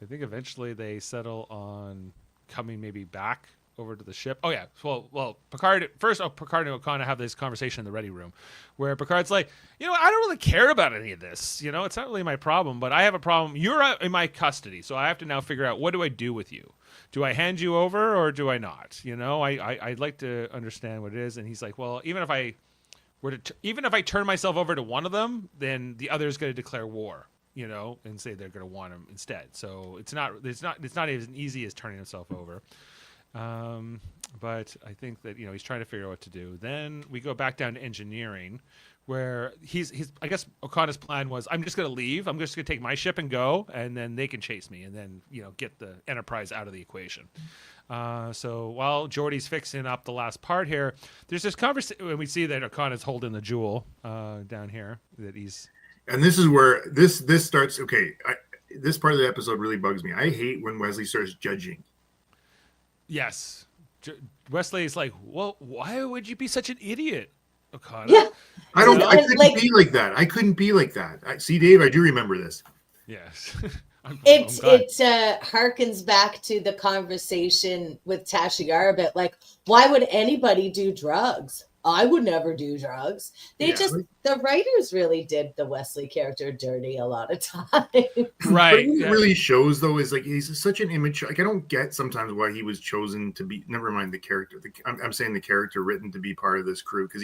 I think eventually they settle on coming maybe back over to the ship. Oh yeah. Well, Picard and Okona have this conversation in the ready room where Picard's like, I don't really care about any of this. It's not really my problem, but I have a problem. You're in my custody, so I have to now figure out, what do I do with you? Do I hand you over or do I not? I'd like to understand what it is. And he's like, well, even if I turn myself over to one of them, then the other is going to declare war, and say they're going to want him instead. So it's not as easy as turning himself over. But I think that, he's trying to figure out what to do. Then we go back down to engineering, where I guess Okona's plan was, I'm just going to leave. I'm just going to take my ship and go, and then they can chase me and then, get the Enterprise out of the equation. So while Geordi's fixing up the last part here, there's this conversation, and we see that Okona's holding the jewel down here that he's. And this is where this starts. Okay. This part of the episode really bugs me. I hate when Wesley starts judging. Yes. Wesley's like, well, why would you be such an idiot, Okona? Yeah. I couldn't be like that. I couldn't be like that. See, Dave, I do remember this. Yes. It harkens back to the conversation with Tasha Yar about why would anybody do drugs? I would never do drugs. The writers really did the Wesley character dirty a lot of times. Right. What it really shows, though, is he's such an immature. I don't get sometimes why he was chosen to be. Never mind the character. I'm saying the character written to be part of this crew, because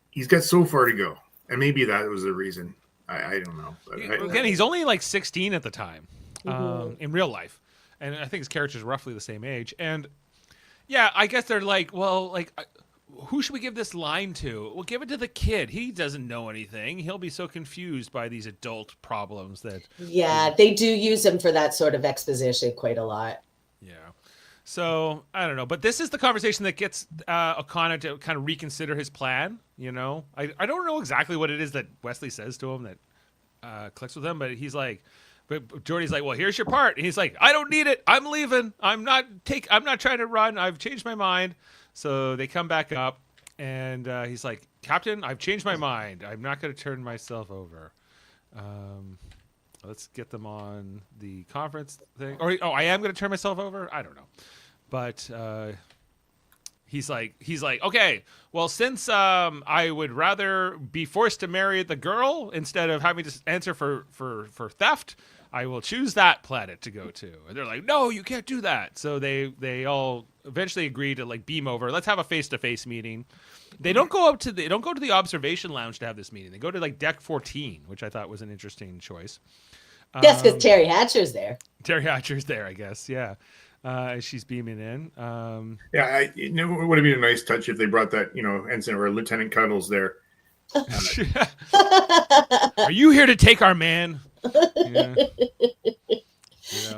he's got so far to go, and maybe that was the reason. I don't know. But again, he's only 16 at the time, in real life, and I think his character's roughly the same age. And yeah, I guess they're who should we give this line to? We'll give it to the kid. He doesn't know anything. He'll be so confused by these adult problems that. Yeah, they do use him for that sort of exposition quite a lot. Yeah. So I don't know, but this is the conversation that gets Okona to kind of reconsider his plan. I don't know exactly what it is that Wesley says to him that clicks with him, but he's like. But Geordi's like, well, here's your part. And he's like, I don't need it. I'm leaving. I'm not trying to run. I've changed my mind. So they come back up, and he's like, Captain, I've changed my mind. I'm not going to turn myself over. Let's get them on the conference thing. I am going to turn myself over? I don't know. But he's like, okay, well, since I would rather be forced to marry the girl instead of having to answer for theft, I will choose that planet to go to. And they're like, no, you can't do that. So they all eventually agree to beam over. Let's have a face-to-face meeting. They don't go to the observation lounge to have this meeting. They go to deck 14, which I thought was an interesting choice. Yes, because Terry Hatcher's there. Terry Hatcher's there, I guess. Yeah. She's beaming in. It would have been a nice touch if they brought that, Ensign or Lieutenant Cuddles there. Are you here to take our man? Yeah.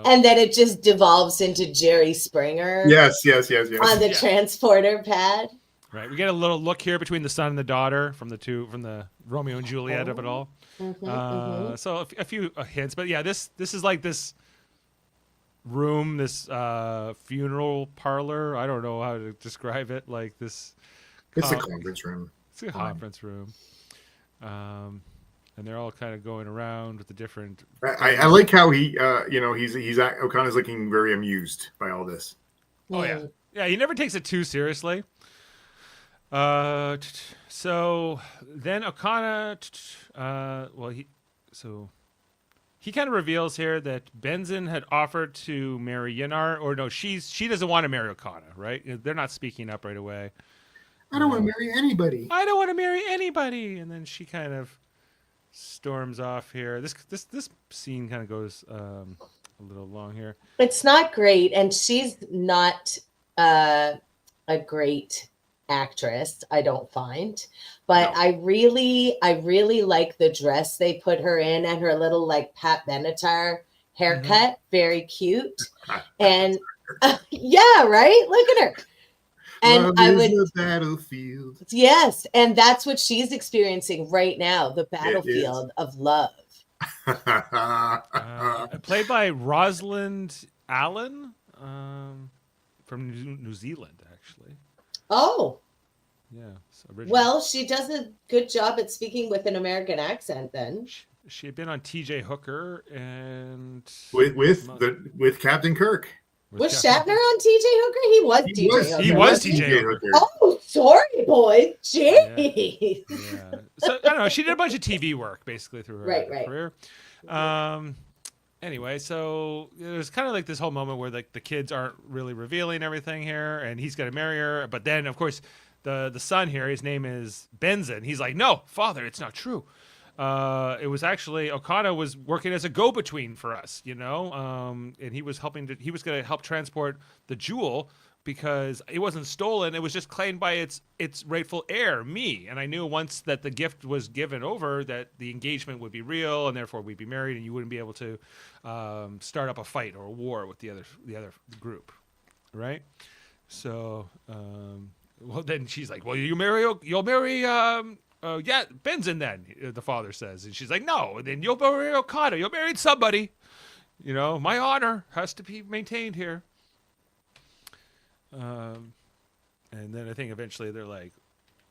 And then it just devolves into Jerry Springer. Yes. On the transporter pad. Right. We get a little look here between the son and the daughter from the Romeo and Juliet of it all. So a few hints, but yeah, this is this room, this funeral parlor. I don't know how to describe it. It's a conference room. It's a conference room. And they're all kind of going around with the different. I like how he's Okona's looking very amused by all this. Oh yeah, he never takes it too seriously. So then Okona, he kind of reveals here that Benzin had offered to marry Yanar, or no, she doesn't want to marry Okona, right? They're not speaking up right away. I don't want to marry anybody. I don't want to marry anybody, and then she kind of storms off here. This scene kind of goes a little long here. It's not great, and she's not a great actress, I don't find. But No. I really like the dress they put her in and her little like Pat Benatar haircut. Very cute. And yeah, right? Look at her. And Love I is would the battlefield. yes, and that's what she's experiencing right now, the battlefield of love. Played by Rosalind Allen from New Zealand, actually. Oh, Yeah. So originally. well, she does a good job at speaking with an American accent then. She had been on T.J. Hooker and with Captain Kirk. Was Shatner on TJ Hooker? He was He TJ was- Hooker. He was TJ Hooker. Oh, sorry, boy. Jeez. Yeah. So I don't know. She did a bunch of TV work basically through her Right. career. Anyway, so there's kind of like this whole moment where like the kids aren't really revealing everything here, and he's gonna marry her. But then, of course, the son here, his name is Benzin. He's like, no, father, it's not true. It was actually Okona was working as a go-between for us, and he was going to help transport the jewel because it wasn't stolen. It was just claimed by its rightful heir, me. And I knew once that the gift was given over that the engagement would be real and therefore we'd be married and you wouldn't be able to start up a fight or a war with the other group, right? So, well, then she's like, well, you'll marry Benzin then, the father says. And she's like, no, then you'll marry Okada. You'll marry somebody. My honor has to be maintained here. And then I think eventually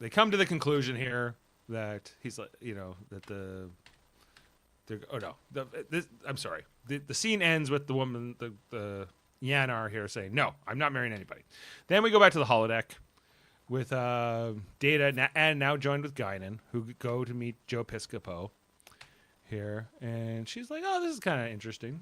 they come to the conclusion here that he's like, I'm sorry. The scene ends with the woman, the Yanar here saying, no, I'm not marrying anybody. Then we go back to the holodeck with Data and now joined with Guinan, who go to meet Joe Piscopo here, and she's like, "Oh, this is kind of interesting."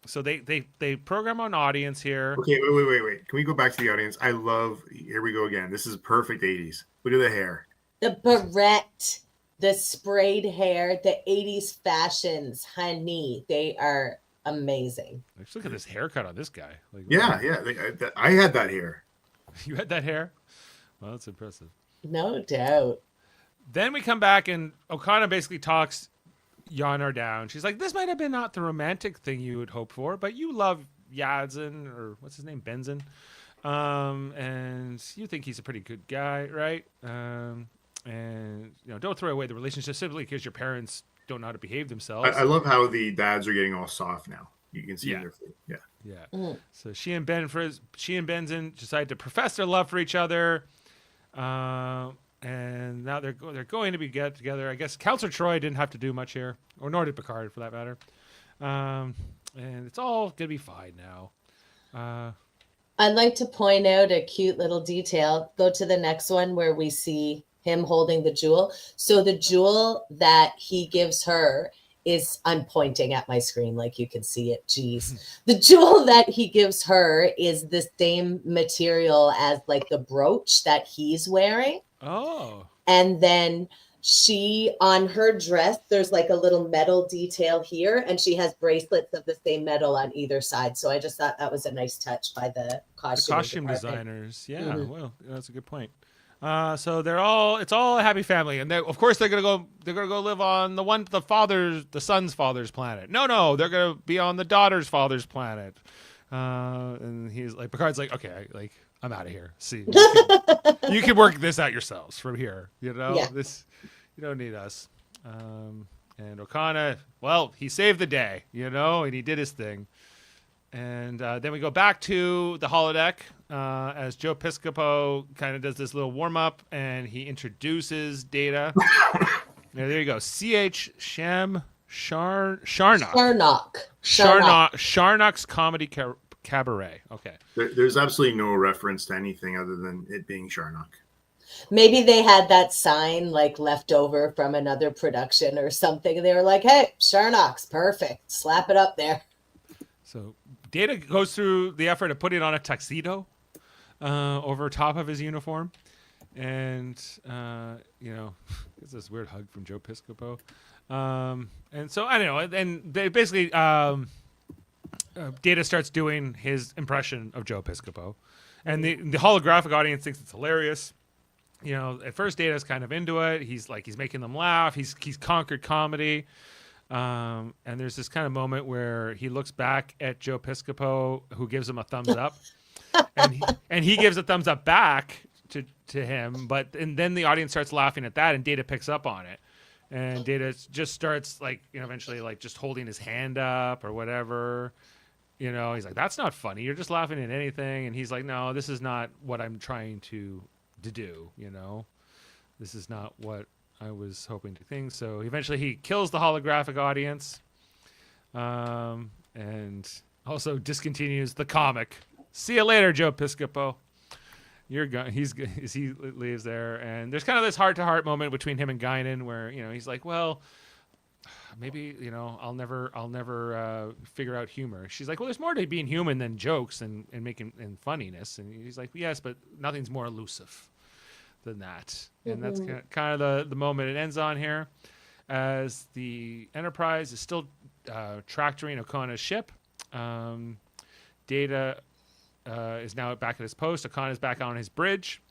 So they program an audience here. Okay, wait. Can we go back to the audience? I love. Here we go again. This is perfect '80s. Look at the hair. The barrette, the sprayed hair, the 80s fashions, honey, they are amazing. Let's look at this haircut on this guy. Like, Yeah. I had that hair. You had that hair? Well, that's impressive. No doubt. Then we come back and Okona basically talks Yanar down. She's like, this might have been not the romantic thing you would hope for, but you love Yadzin, or what's his name? Benzin. And you think he's a pretty good guy, right? And don't throw away the relationship simply because your parents don't know how to behave themselves. I love how the dads are getting all soft now. You can see their face. Yeah. Yeah. So she and Benzin decide to profess their love for each other, and now they're going to get together. I guess Counselor Troy didn't have to do much here, or nor did Picard for that matter. And it's all gonna be fine now. I'd like to point out a cute little detail. Go to the next one where we see him holding the jewel. So the jewel that he gives her is, I'm pointing at my screen like you can see it. Jeez. The jewel that he gives her is the same material as like the brooch that he's wearing. Oh. And then she, on her dress, there's like a little metal detail here, and she has bracelets of the same metal on either side. So I just thought that was a nice touch by the costume department. Designers. Yeah, Mhm. well, that's a good point. So it's all a happy family, and of course they're gonna go live on the son's father's planet. No, they're gonna be on the daughter's father's planet. And he's like, Picard's like, okay, I'm out of here. See, you can work this out yourselves from here. Yeah. You don't need us. And Okona, well, he saved the day, and he did his thing. And then we go back to the holodeck as Joe Piscopo kind of does this little warm up, and he introduces Data. There you go. C.H. Sharnock. Sharnock's Comedy Cabaret. Okay. There's absolutely no reference to anything other than it being Sharnock. Maybe they had that sign like left over from another production or something. And they were like, hey, Sharnox, perfect. Slap it up there. So Data goes through the effort of putting on a tuxedo over top of his uniform. And, it's this weird hug from Joe Piscopo. And so, I don't know. And they basically, Data starts doing his impression of Joe Piscopo. And the holographic audience thinks it's hilarious. At first Data's kind of into it. He's making them laugh. He's conquered comedy. And there's this kind of moment where he looks back at Joe Piscopo, who gives him a thumbs up. and he gives a thumbs up back to him. And then the audience starts laughing at that, and Data picks up on it. And Data just starts eventually just holding his hand up or whatever. He's like, that's not funny. You're just laughing at anything. And he's like, no, this is not what I'm trying to do. This is not what I was hoping to think. So eventually he kills the holographic audience, and also discontinues the comic. See you later, Joe Piscopo. You're gone. He leaves there, and there's kind of this heart-to-heart moment between him and Guinan, where he's like, well, maybe I'll never figure out humor. She's like, well, there's more to being human than jokes and making and funniness. And he's like, yes, but nothing's more elusive than that. And that's kind of the moment it ends on here, as the Enterprise is still tractoring Okona's ship. Data is now back at his post. Okona's back on his bridge,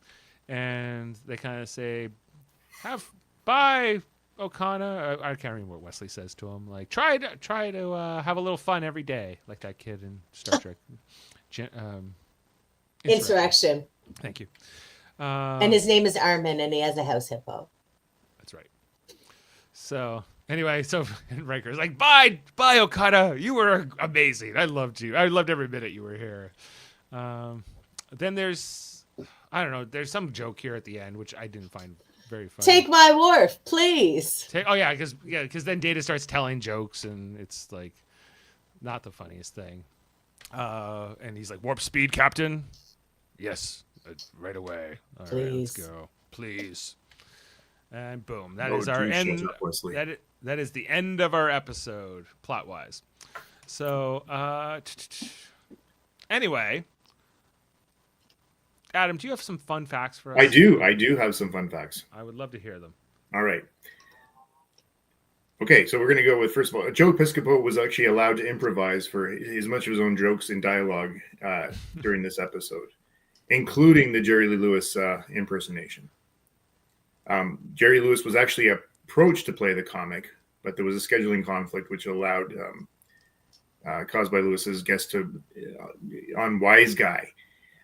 and they kind of say, bye, Okona. I can't remember what Wesley says to him. Like, try to have a little fun every day, like that kid in Star Trek. Insurrection. Thank you. And his name is Armin, and he has a house hippo. That's right. So anyway, and Riker's like, bye, Okada. You were amazing. I loved you. I loved every minute you were here. Then there's some joke here at the end, which I didn't find very funny. Take my wharf, please. Because then Data starts telling jokes, and it's like not the funniest thing. And he's like, warp speed, Captain. Yes, right away. All right, let's go, please. And boom, that is our end. That is the end of our episode, plot wise. So, anyway, Adam, do you have some fun facts for us? I do have some fun facts. I would love to hear them. All right. Okay, so we're going to go with, first of all, Joe Piscopo was actually allowed to improvise for as much of his own jokes and dialogue during this episode, including the Jerry Lee Lewis impersonation. Jerry Lewis was actually approached to play the comic, but there was a scheduling conflict which allowed, caused by Lewis's guest on Wise Guy.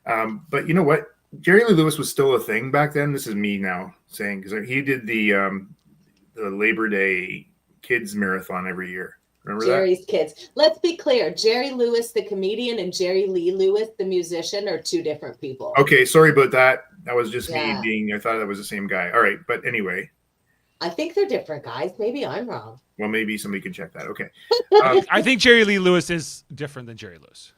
But you know what? Jerry Lee Lewis was still a thing back then. This is me now saying, because he did the Labor Day Kids Marathon every year. Remember Jerry's Kids. Let's be clear. Jerry Lewis, the comedian, and Jerry Lee Lewis, the musician, are two different people. Okay, sorry about that. That was just me I thought that was the same guy. All right, but anyway. I think they're different guys. Maybe I'm wrong. Well, maybe somebody can check that. Okay. I think Jerry Lee Lewis is different than Jerry Lewis.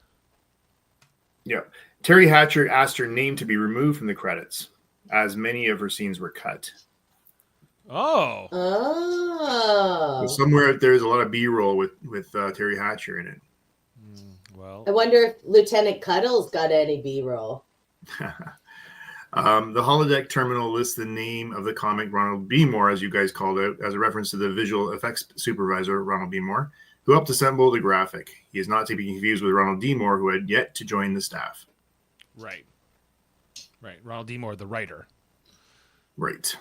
Yeah. Terry Hatcher asked her name to be removed from the credits, as many of her scenes were cut. Oh. So somewhere out there's a lot of B-roll with Terry Hatcher in it. Well, I wonder if Lieutenant Cuddles got any B-roll. The holodeck terminal lists the name of the comic Ronald B. Moore, as you guys called it, as a reference to the visual effects supervisor, Ronald B. Moore, who helped assemble the graphic. He is not to be confused with Ronald D. Moore, who had yet to join the staff. Right. Ronald D. Moore, the writer. Right.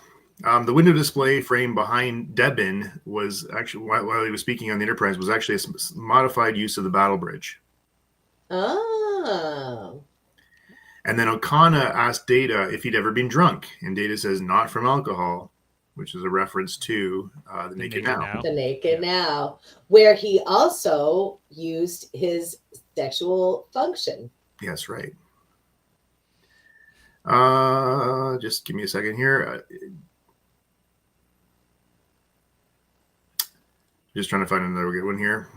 The window display frame behind Debin was actually, while he was speaking on the Enterprise, was actually a modified use of the battle bridge. Oh. And then Okona asked Data if he'd ever been drunk, and Data says not from alcohol, which is a reference to the Naked Now. The Naked Now, where he also used his sexual function. Yes, right. Just give me a second here. Just trying to find another good one here.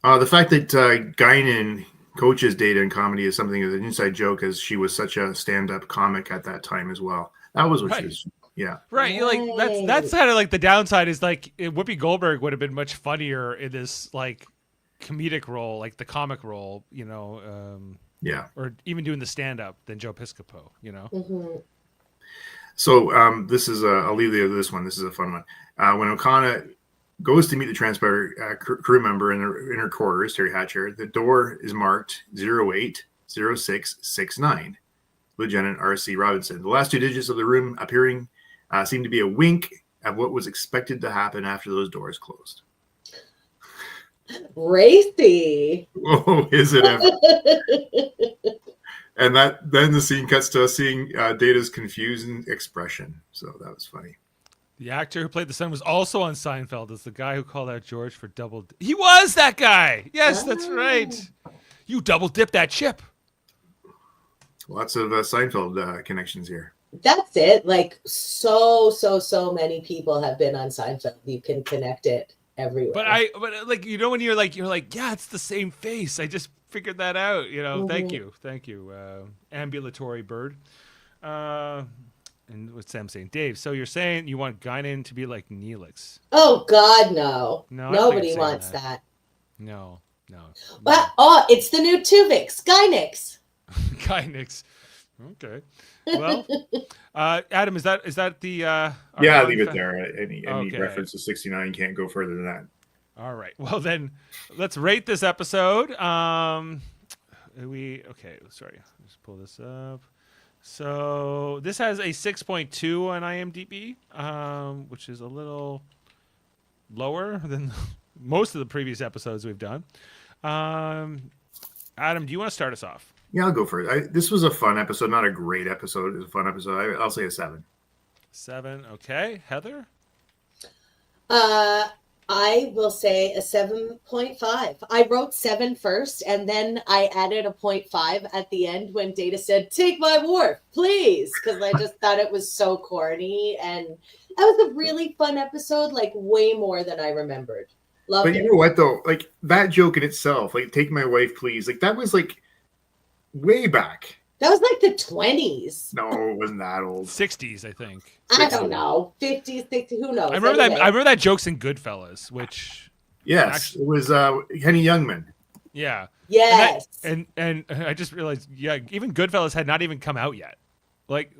The fact that Guinan coaches Data in comedy is something of an inside joke, as she was such a stand-up comic at that time as well. That was what she Right. was. Yeah. Right, you're like that's kind of like the downside is like Whoopi Goldberg would have been much funnier in this like comedic role, like the comic role, Yeah. or even doing the stand up than Joe Piscopo, Mhm. So this is I'll leave this one. This is a fun one. When Okona goes to meet the transporter crew member in her quarters, Terry Hatcher, the door is marked 080669. Lieutenant R.C. Robinson. The last two digits of the room appearing seem to be a wink at what was expected to happen after those doors closed. Racy. Oh, is it ever? And then the scene cuts to us seeing Data's confused expression. So that was funny. The actor who played the son was also on Seinfeld as the guy who called out George for double. He was that guy. Yes, that's right. You double dip that chip. Lots of Seinfeld connections here. That's it. Like so many people have been on Seinfeld. You can connect it everywhere. But like when you're like yeah, it's the same face. I just figured that out. Thank you, ambulatory bird. And what's Sam saying? Dave, so you're saying you want Guinan to be like Neelix? Oh God, no. No, I don't think Nobody it's saying wants that. that. No. But it's the new Tuvix, Skynix. Guinix. Okay. Well, Adam, is that the? Yeah, leave it there. Any Okay. reference to 69 can't go further than that. All right. Well, then let's rate this episode. Sorry. Let's pull this up. So this has a 6.2 on IMDb, which is a little lower than most of the previous episodes we've done. Adam, do you want to start us off? Yeah, I'll go for it. This was a fun episode, not a great episode. It was a fun episode. I'll say a 7. 7. Okay. Heather? I will say a 7.5. I wrote 7 first, and then I added a 0.5 at the end when Data said, "Take my wharf, please," because I just thought it was so corny, and that was a really fun episode, like way more than I remembered. Loved But it. you know what, though? Like, that joke in itself, like, "Take my wife, please," like, that was, like, way back. That was like the 20s. No, it wasn't that old. 60s, I think. I don't know. 50s, 60s, who knows? I remember Anyway. that. I remember that joke's in Goodfellas, which Yes, Actually- it was Henny Youngman. yeah. Yes. And I just realized, yeah, even Goodfellas had not even come out yet. Like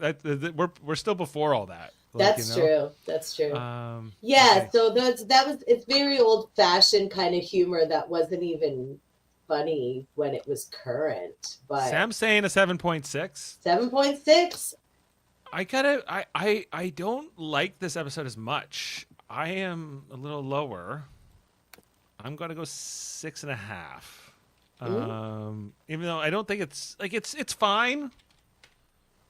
we're still before all that. Like, That's true. That's true. Yeah, okay. so it's very old fashioned kind of humor that wasn't even funny when it was current. But Sam's saying a 7.6. 7.6. I don't like this episode as much. I am a little lower. I'm gonna go 6.5. Even though I don't think it's fine.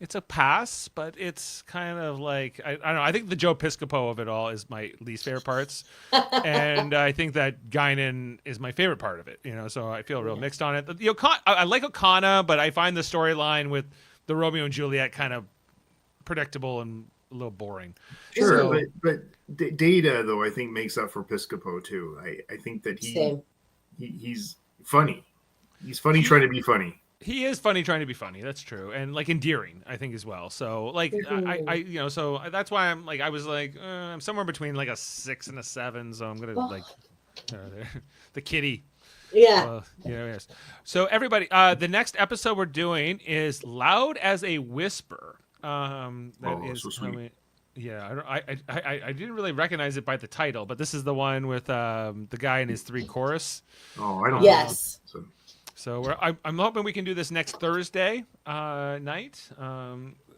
It's a pass, but it's kind of like I don't know. I think the Joe Piscopo of it all is my least favorite parts, and I think that Guinan is my favorite part of it. So I feel real mixed on it. I like Okona, but I find the storyline with the Romeo and Juliet kind of predictable and a little boring. Sure, So- but Data, though, I think makes up for Piscopo too. I think that Same. he's funny. He's funny trying to be funny. He is funny trying to be funny. That's true, and like endearing, I think as well. So like I so that's why I'm like I was like I'm somewhere between like a 6 and a 7. So I'm gonna like the kitty. Yeah. Yes. So everybody, the next episode we're doing is Loud as a Whisper. That is so sweet. coming. Yeah, I didn't really recognize it by the title, but this is the one with the guy in his 3 chorus. Oh, I don't Yes. know. So I'm hoping we can do this next Thursday night.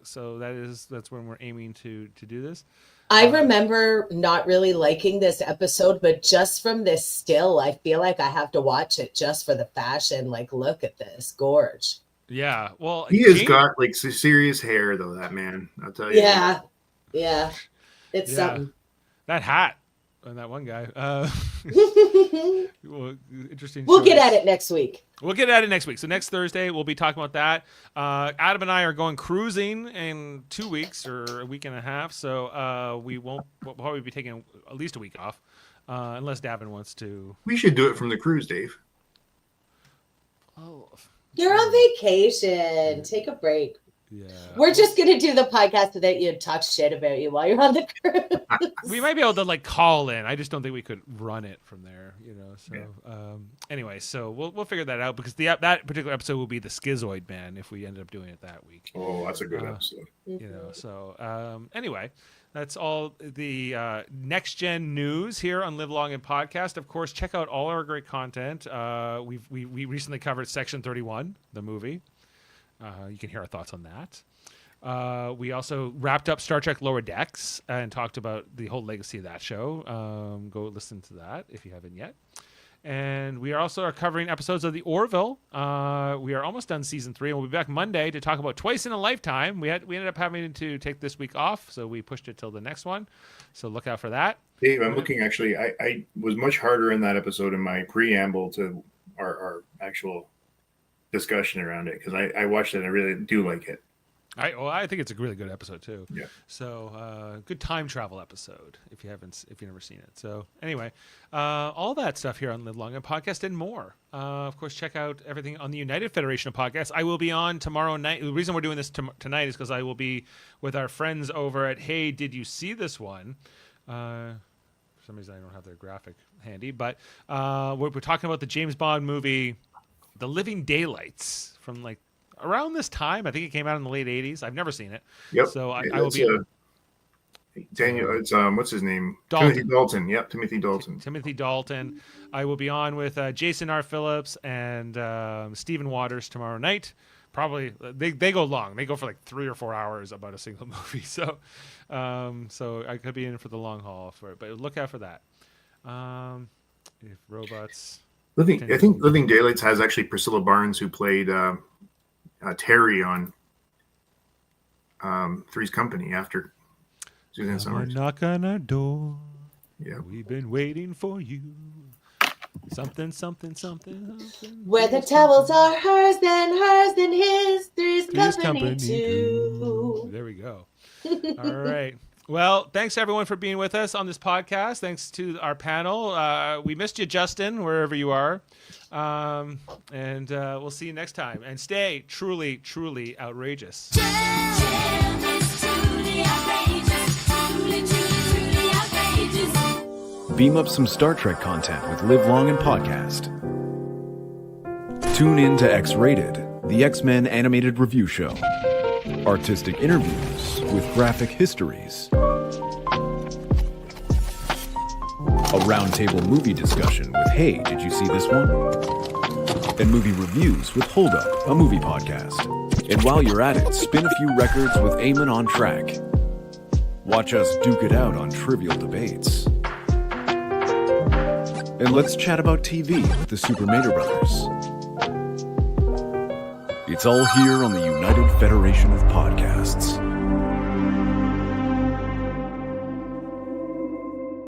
So that's when we're aiming to do this. I remember not really liking this episode, but just from this still, I feel like I have to watch it just for the fashion. Like, look at this, gorge. Yeah, well, He has James- got like serious hair, though. That man, I'll tell you. Yeah. It's Yeah. something. that hat on that one guy. Well, interesting. We'll get choice. at it next week. We'll get at it next week. So next Thursday, we'll be talking about that. Adam and I are going cruising in 2 weeks or a week and a half. So we'll probably be taking at least a week off, unless Davin wants to. We should do it from the cruise, Dave. You're on vacation. Take a break. Yeah. We're just gonna do the podcast so that you talk shit about you while you're on the cruise. We might be able to like call in. I just don't think we could run it from there, you know. So anyway, so we'll figure that out because that particular episode will be the Schizoid Man if we ended up doing it that week. Oh, that's a good episode. You know, so anyway, that's all the next gen news here on Live Long and Podcast. Of course, check out all our great content. We recently covered Section 31, the movie. You can hear our thoughts on that. We also wrapped up Star Trek Lower Decks and talked about the whole legacy of that show. Go listen to that if you haven't yet. And we are also covering episodes of The Orville. We are almost done season 3, and we'll be back Monday to talk about Twice in a Lifetime. We ended up having to take this week off, so we pushed it till the next one. So look out for that. Dave, I'm looking actually. I was much harder in that episode in my preamble to our actual discussion around it because I watched it and I really do like it. I think it's a really good episode too. Yeah. So good time travel episode if you've never seen it. So anyway, all that stuff here on Live Long and Podcast and more. Of course, check out everything on the United Federation of Podcasts. I will be on tomorrow night. The reason we're doing this tonight is because I will be with our friends over at Hey, Did You See This One? For some reason, I don't have their graphic handy, but we're talking about the James Bond movie, The Living Daylights, from like around this time. I think it came out in the late 80s. I've never seen it. Yep. So I will be. Daniel, it's what's his name? Dalton. Timothy Dalton. Yep, Timothy Dalton. Timothy Dalton. I will be on with Jason R. Phillips and Stephen Waters tomorrow night. Probably they go long. They go for like 3 or 4 hours about a single movie. So I could be in for the long haul for it. But look out for that. If robots. I think Living Daylights has actually Priscilla Barnes, who played Terry on Three's Company after Suzanne Summers. Knock on our door. Yeah. We've been waiting for you. Something. Where the towels are hers, then his, three's company too. too. There we go. All right. Well, thanks everyone for being with us on this podcast. Thanks to our panel. We missed you, Justin, wherever you are. And we'll see you next time. And stay truly, truly outrageous. Jam is truly outrageous. Truly, truly, truly outrageous. Beam up some Star Trek content with Live Long and Podcast. Tune in to X-Rated, the X-Men animated review show. Artistic interviews with graphic histories. A roundtable movie discussion with Hey, Did You See This One? And movie reviews with Hold Up, a movie podcast. And while you're at it, spin a few records with Eamon on Track. Watch us duke it out on trivial debates. And let's chat about TV with the Super Mater Brothers. It's all here on the United Federation of Podcasts.